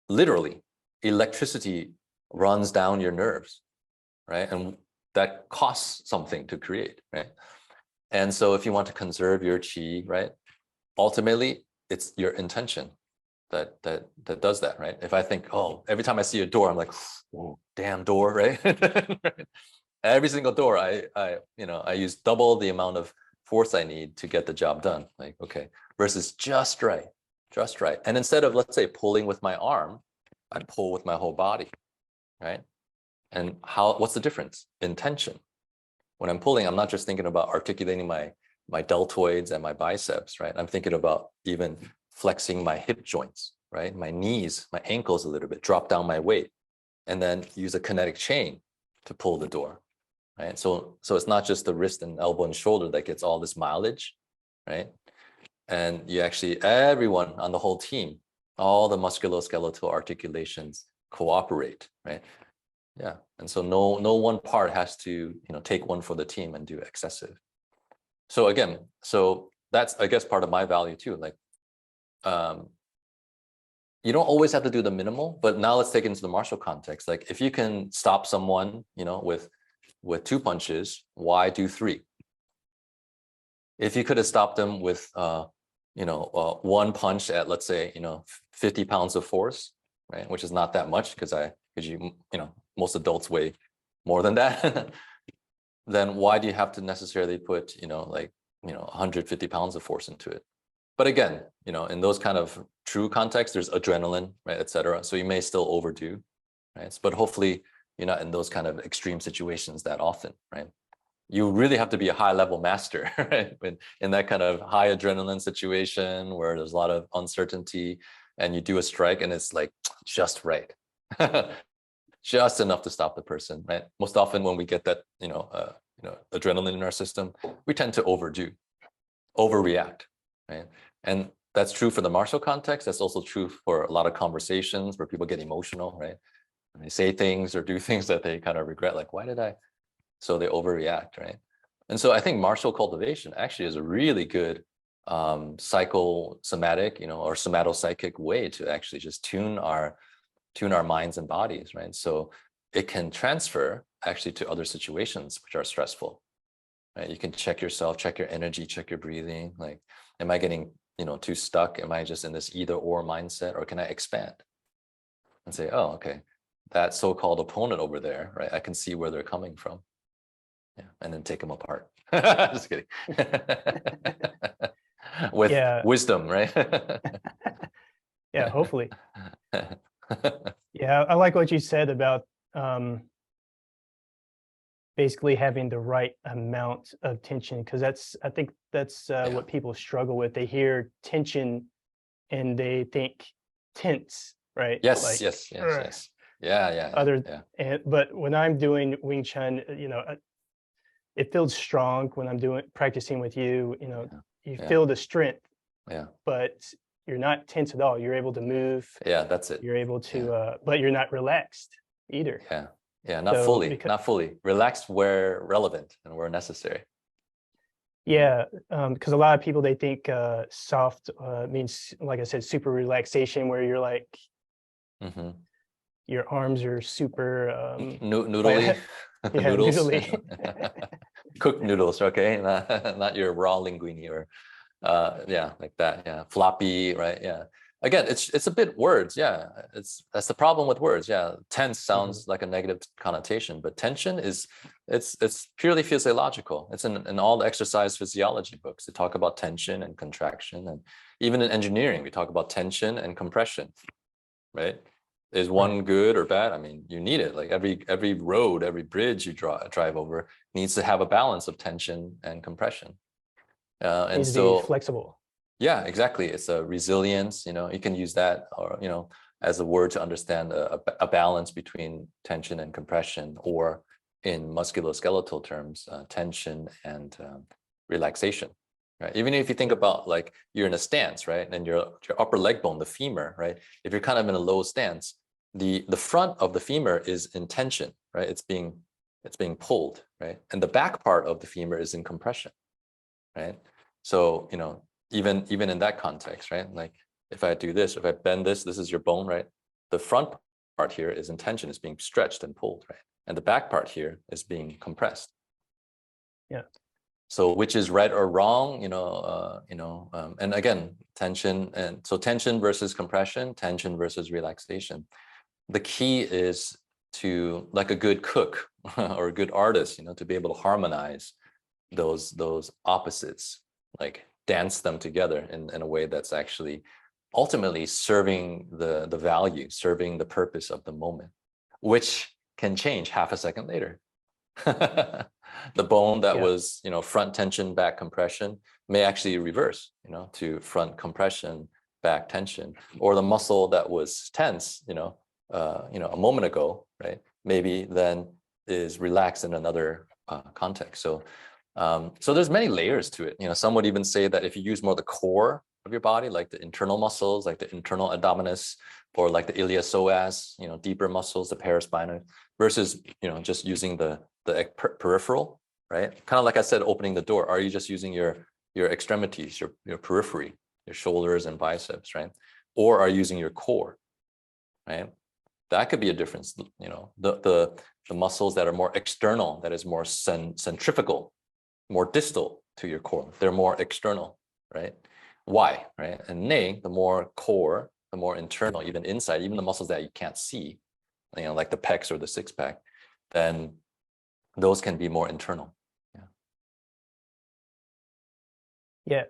Literally, electricity runs down your nerves, right? And that costs something to create, right? And so if you want to conserve your qi, right? Ultimately, it's your intention that does that, right? If I think, oh, every time I see a door, I'm like, oh, damn door, right? Every single door, I use double the amount of force I need to get the job done. Like, okay, versus just right. And instead of, let's say, pulling with my arm, I pull with my whole body, right? And what's the difference? Intention. When I'm pulling, I'm not just thinking about articulating my my deltoids and my biceps, right? I'm thinking about even flexing my hip joints, right? My knees, my ankles a little bit, drop down my weight, and then use a kinetic chain to pull the door, right? So it's not just the wrist and elbow and shoulder that gets all this mileage, right? And you actually, everyone on the whole team, all the musculoskeletal articulations cooperate, right? Yeah, and so no one part has to take one for the team and do excessive. So again, so that's, I guess, part of my value too. Like, you don't always have to do the minimal, but now let's take it into the martial context. Like if you can stop someone, with 2 punches, why do 3? If you could have stopped them with, 1 punch at, let's say, 50 pounds of force, right? Which is not that much because most adults weigh more than that. Then why do you have to necessarily put, 150 pounds of force into it? But again, in those kind of true contexts, there's adrenaline, right, et cetera. So you may still overdo, right? But hopefully you're not in those kind of extreme situations that often, right? You really have to be a high level master, right? In that kind of high adrenaline situation where there's a lot of uncertainty and you do a strike and it's like just right. Just enough to stop the person, right? Most often when we get that, adrenaline in our system, we tend to overreact, right? And that's true for the martial context. That's also true for a lot of conversations where people get emotional, right? And they say things or do things that they kind of regret, like, why did I? So they overreact, right? And so I think martial cultivation actually is a really good psychosomatic, or somatopsychic way to actually just tune our minds and bodies, right? So it can transfer actually to other situations which are stressful, right? You can check yourself, check your energy, check your breathing. Like, am I getting, too stuck? Am I just in this either or mindset, or can I expand and say, oh, okay, that so-called opponent over there, right? I can see where they're coming from. Yeah, and then take them apart. Just kidding. With wisdom, right? Yeah, hopefully. Yeah, I like what you said about basically having the right amount of tension, because I think that's what people struggle with. They hear tension and they think tense, right? Yes, like, yes. Yeah. But when I'm doing Wing Chun, it feels strong when I'm practicing with you. You feel the strength. Yeah. But you're not tense at all. You're able to move. Yeah, that's it. You're able to, but you're not relaxed either. Yeah, not fully. Relaxed where relevant and where necessary. Yeah, because a lot of people, they think soft means, like I said, super relaxation, where you're like, your arms are super noodly. noodly. Cooked noodles, okay? Not your raw linguine or like that. Yeah, floppy, right? Yeah. Again, it's a bit words. Yeah, that's the problem with words. Yeah, tense sounds like a negative connotation, but tension is it's purely physiological. It's in all the exercise physiology books. They talk about tension and contraction, and even in engineering, we talk about tension and compression. Right? Is one good or bad? I mean, you need it. Like every road, every bridge you drive over needs to have a balance of tension and compression. And needs so to be flexible. Yeah, exactly. It's a resilience, you can use that, or, as a word to understand a balance between tension and compression, or in musculoskeletal terms, tension and relaxation, right? Even if you think about, like, you're in a stance, right? And your upper leg bone, the femur, right? If you're kind of in a low stance, the front of the femur is in tension, right? It's being pulled, right? And the back part of the femur is in compression, right? So, even in that context, right? Like, if I do this, if I bend this is your bone, right? The front part here is in tension, is being stretched and pulled, right? And the back part here is being compressed. Yeah. So which is right or wrong, and again, tension versus compression, tension versus relaxation. The key is to, like a good cook or a good artist, to be able to harmonize those opposites, like dance them together in a way that's actually ultimately serving the value, serving the purpose of the moment, which can change half a second later. The bone that Yeah. was, front tension, back compression may actually reverse, to front compression, back tension, or the muscle that was tense, a moment ago, right? Maybe then is relaxed in another context. So there's many layers to it. Some would even say that if you use more the core of your body, like the internal muscles, like the internal abdominis, or like the iliopsoas, deeper muscles, the paraspinal, versus just using the peripheral, right? Kind of like I said, opening the door. Are you just using your extremities, your periphery, your shoulders and biceps, right? Or are you using your core, right? That could be a difference. The muscles that are more external, that is more centrifugal, more distal to your core, they're more external, right? Why, right? And nay, the more core, the more internal, even inside, even the muscles that you can't see, like the pecs or the six pack, then those can be more internal. Yeah.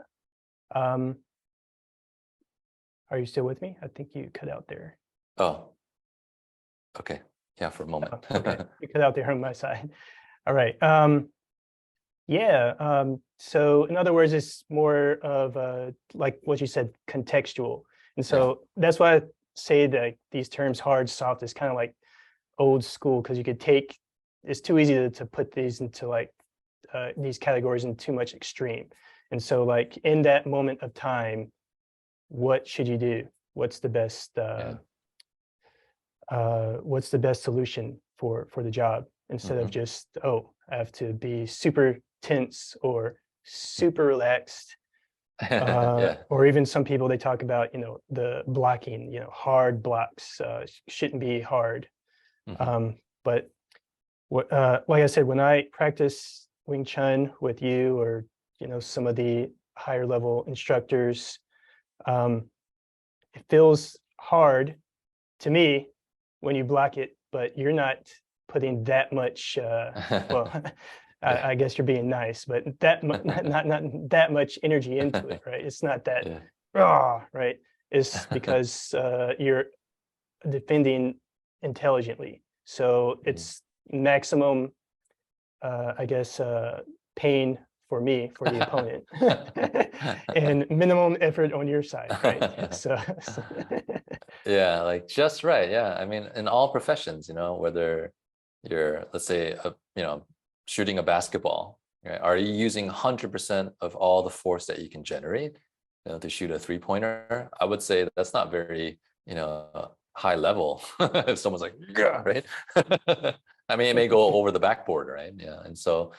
Are you still with me? I think you cut out there. Oh, okay. Yeah, for a moment. Oh, okay, you cut out there on my side. All right. Yeah. So in other words, it's more of like what you said, contextual. And so that's why I say that these terms hard, soft is kind of like old school, because you could take, it's too easy to put these into like these categories in too much extreme. And so like in that moment of time, what should you do? What's the best solution for the job, instead of just, oh, I have to be super tense or super relaxed. Or even some people, they talk about, the blocking, hard blocks shouldn't be hard. But what, like I said, when I practice Wing Chun with you, or, some of the higher level instructors, it feels hard to me when you block it, but you're not putting that much, well, I guess you're being nice, but not that much energy into it, right? It's not that raw, right? It's because you're defending intelligently. So it's maximum, I guess, pain for me, for the opponent, and minimum effort on your side, right? So Yeah, like just right. Yeah, I mean, in all professions, whether you're, let's say, shooting a basketball, right? Are you using 100% of all the force that you can generate, to shoot a three-pointer? I would say that's not very, high level. If someone's like, yeah, right? I mean, it may go over the backboard, right? Yeah, and so,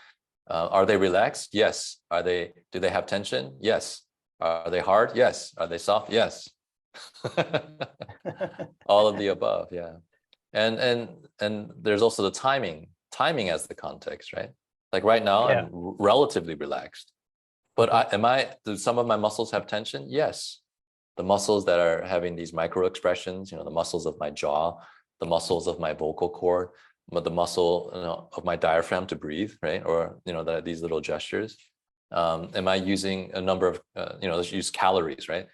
are they relaxed? Yes. Do they have tension? Yes. Are they hard? Yes. Are they soft? Yes. All of the above, yeah. And there's also the timing as the context, right? Like right now, I'm relatively relaxed, but do some of my muscles have tension? Yes. The muscles that are having these micro expressions, the muscles of my jaw, the muscles of my vocal cord, the muscle, of my diaphragm to breathe, right? Or, these little gestures. Am I using a number of, let's use calories, right?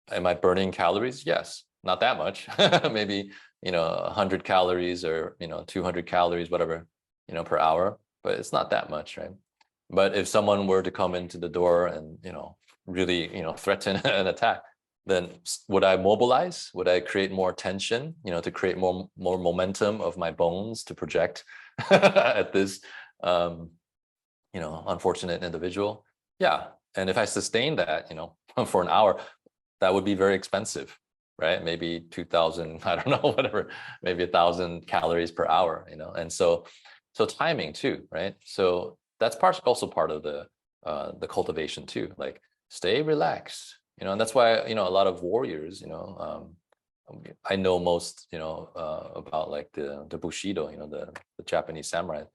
Am I burning calories? Yes, not that much. Maybe, 100 calories or, 200 calories, whatever, per hour, but it's not that much, right? But if someone were to come into the door and, really, threaten an attack, then would I mobilize? Would I create more tension, to create more momentum of my bones to project at this, unfortunate individual? Yeah. And if I sustain that, for an hour, that would be very expensive, right? Maybe 2,000, I don't know, whatever, maybe 1,000 calories per hour, and so timing too, right? So that's also part of the cultivation too, like stay relaxed, and that's why, a lot of warriors, I know most, about like the Bushido, the Japanese samurai.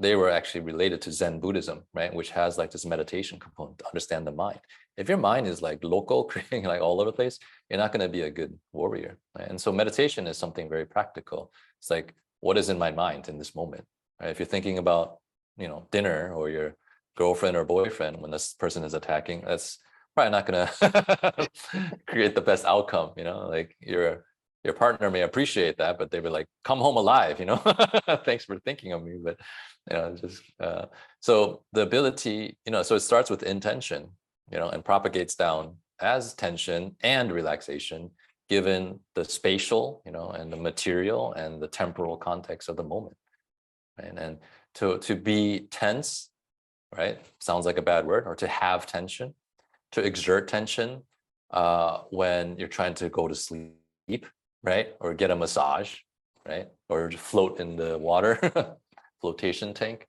They were actually related to Zen Buddhism, right? Which has like this meditation component to understand the mind. If your mind is like local, creating like all over the place, you're not going to be a good warrior, right? And so meditation is something very practical. It's like, what is in my mind in this moment, right? If you're thinking about, dinner or your girlfriend or boyfriend when this person is attacking, that's probably not going to create the best outcome, like you're your partner may appreciate that, but they were like, come home alive, you know, thanks for thinking of me. But, you know, just, so the ability, you know, so it starts with intention, you know, and propagates down as tension and relaxation, given the spatial, you know, and the material and the temporal context of the moment. Right? And to be tense, right, sounds like a bad word, or to have tension, to exert tension when you're trying to go to sleep, right, or get a massage, right, or float in the water, flotation tank,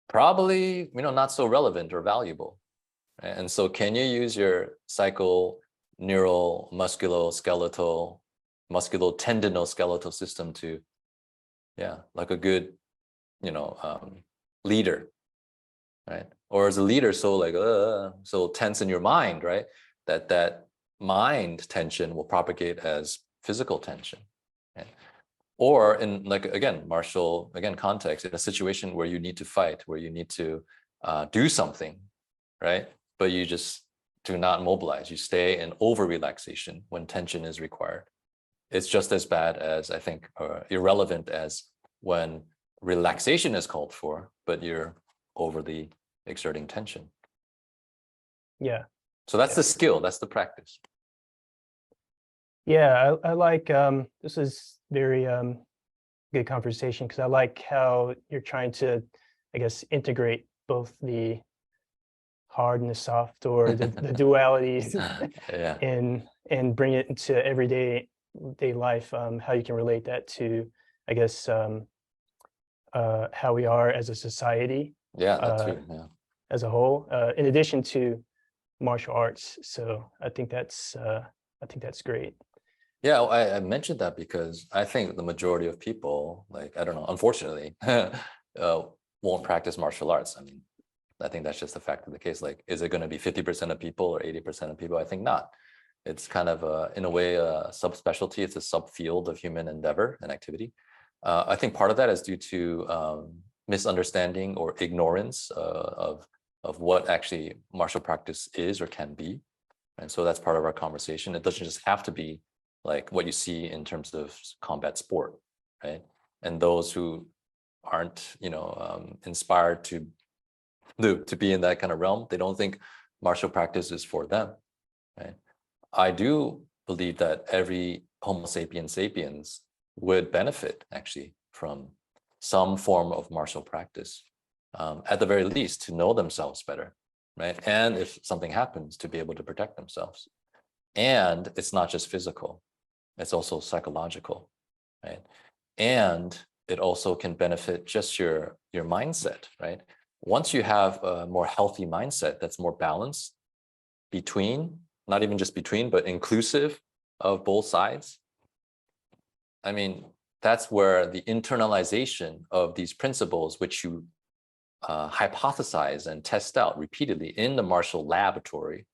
probably, you know, not so relevant or valuable. Right? And so can you use your psycho, neural, musculoskeletal, musculo-tendinoskeletal system to, yeah, like a good, you know, leader, right? Or as a leader, so like, so tense in your mind, right? That mind tension will propagate as physical tension. Right? Or in, like, again, martial, again, context, in a situation where you need to fight, where you need to do something, right? But you just do not mobilize. You stay in over relaxation when tension is required. It's just as bad as, I think, or irrelevant as when relaxation is called for, but you're overly exerting tension. Yeah. So that's the skill, that's the practice. Yeah, I like this is very good conversation, because I like how you're trying to, I guess, integrate both the hard and the soft, or the dualities, Yeah. and bring it into everyday life. How you can relate that to, I guess, how we are as a society, Yeah, that too. Yeah. as a whole, in addition to martial arts. So I think that's great. Yeah, I mentioned that because I think the majority of people, like, I don't know, unfortunately, won't practice martial arts. I mean, I think that's just the fact of the case. Like, is it going to be 50% of people or 80% of people? I think not. It's kind of, in a way, a subspecialty. It's a subfield of human endeavor and activity. I think part of that is due to misunderstanding or ignorance of what actually martial practice is or can be. And so that's part of our conversation. It doesn't just have to be like what you see in terms of combat sport, right? And those who aren't, you know, inspired to be in that kind of realm, they don't think martial practice is for them, right? I do believe that every Homo sapiens sapiens would benefit actually from some form of martial practice, at the very least, to know themselves better, right? And if something happens, to be able to protect themselves. And it's not just physical, it's also psychological, right? And it also can benefit just your mindset, right? Once you have a more healthy mindset that's more balanced between, not even just between, but inclusive of both sides, I mean, that's where the internalization of these principles, which you hypothesize and test out repeatedly in the martial laboratory,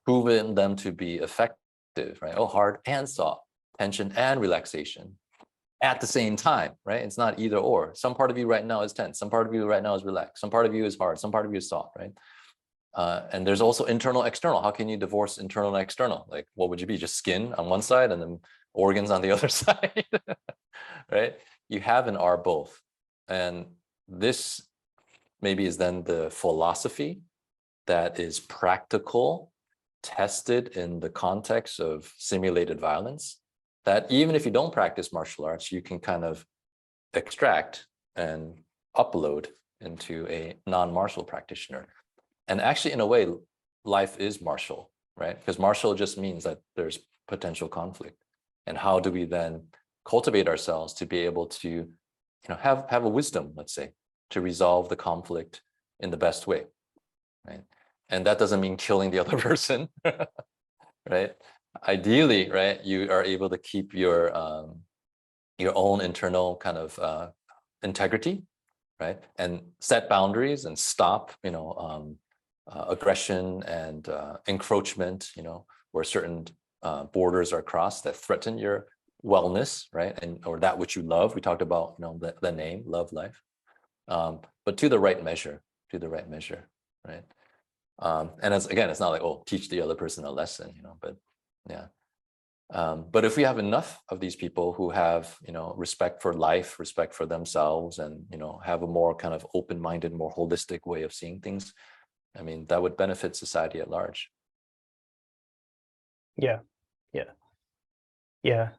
proven them to be effective, right? Oh, hard and soft, tension and relaxation at the same time, right? It's not either or. Some part of you right now is tense. Some part of you right now is relaxed. Some part of you is hard. Some part of you is soft, right? And there's also internal, external. How can you divorce internal and external? Like, what would you be? Just skin on one side and then organs on the other side, right? You have and are both. And this maybe is then the philosophy that is practical, tested in the context of simulated violence, that even if you don't practice martial arts, you can kind of extract and upload into a non-martial practitioner. And actually, in a way, life is martial, right? Because martial just means that there's potential conflict. And how do we then cultivate ourselves to be able to, you know, have a wisdom, let's say, to resolve the conflict in the best way, right? And that doesn't mean killing the other person, right? Ideally, right, you are able to keep your own internal kind of integrity, right, and set boundaries and stop, you know, aggression and encroachment, you know, where certain borders are crossed that threaten your wellness, right, and or that which you love. We talked about, you know, the name, love, life, but to the right measure, right. And as again, it's not like, oh, teach the other person a lesson, you know, but yeah. But if we have enough of these people who have, respect for life, respect for themselves, and, have a more kind of open-minded, more holistic way of seeing things, I mean, that would benefit society at large. Yeah, yeah, yeah.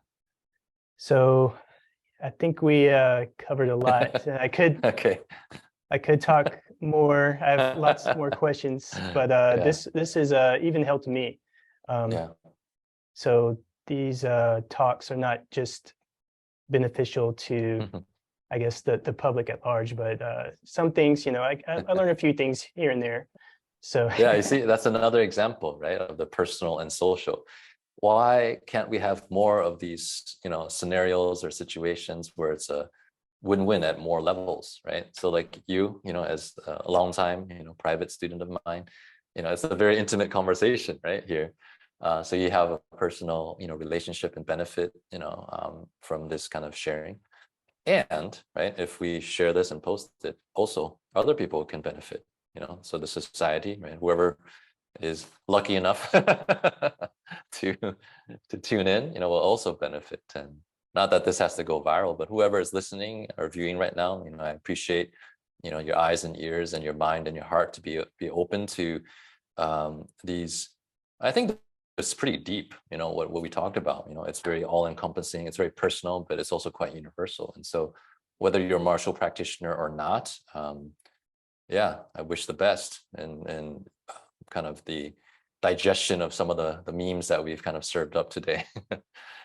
So I think we covered a lot. Okay. I could talk more. I have lots more questions, but Yeah. this has even helped me. Yeah. So these talks are not just beneficial to, Mhm. I guess, the public at large, but some things, I learned a few things here and there. So Yeah, you see, that's another example, right, of the personal and social. Why can't we have more of these, scenarios or situations where it's a win-win at more levels, right? So like you, as a long time, private student of mine, it's a very intimate conversation right here. So you have a personal, relationship and benefit, from this kind of sharing. And right, if we share this and post it, also other people can benefit, so the society, right, whoever is lucky enough to tune in, will also benefit. And not that this has to go viral, but whoever is listening or viewing right now, I appreciate, your eyes and ears and your mind and your heart to be open to these. I think it's pretty deep, what we talked about. It's very all-encompassing, it's very personal, but it's also quite universal. And so whether you're a martial practitioner or not, yeah, I wish the best and kind of the digestion of some of the memes that we've kind of served up today.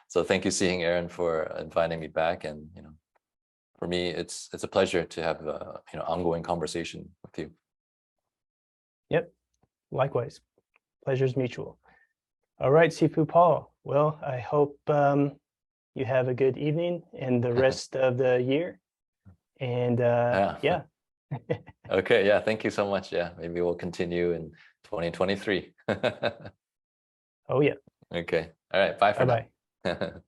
So thank you, Seeing Aaron, for inviting me back. And for me, it's a pleasure to have a ongoing conversation with you. Yep, likewise. Pleasure's mutual. All right, Sifu Paul. Well, I hope you have a good evening and the rest of the year. And Yeah. yeah. Okay. Yeah. Thank you so much. Yeah. Maybe we'll continue in 2023. Oh, yeah. Okay. All right. Bye for Bye-bye. now.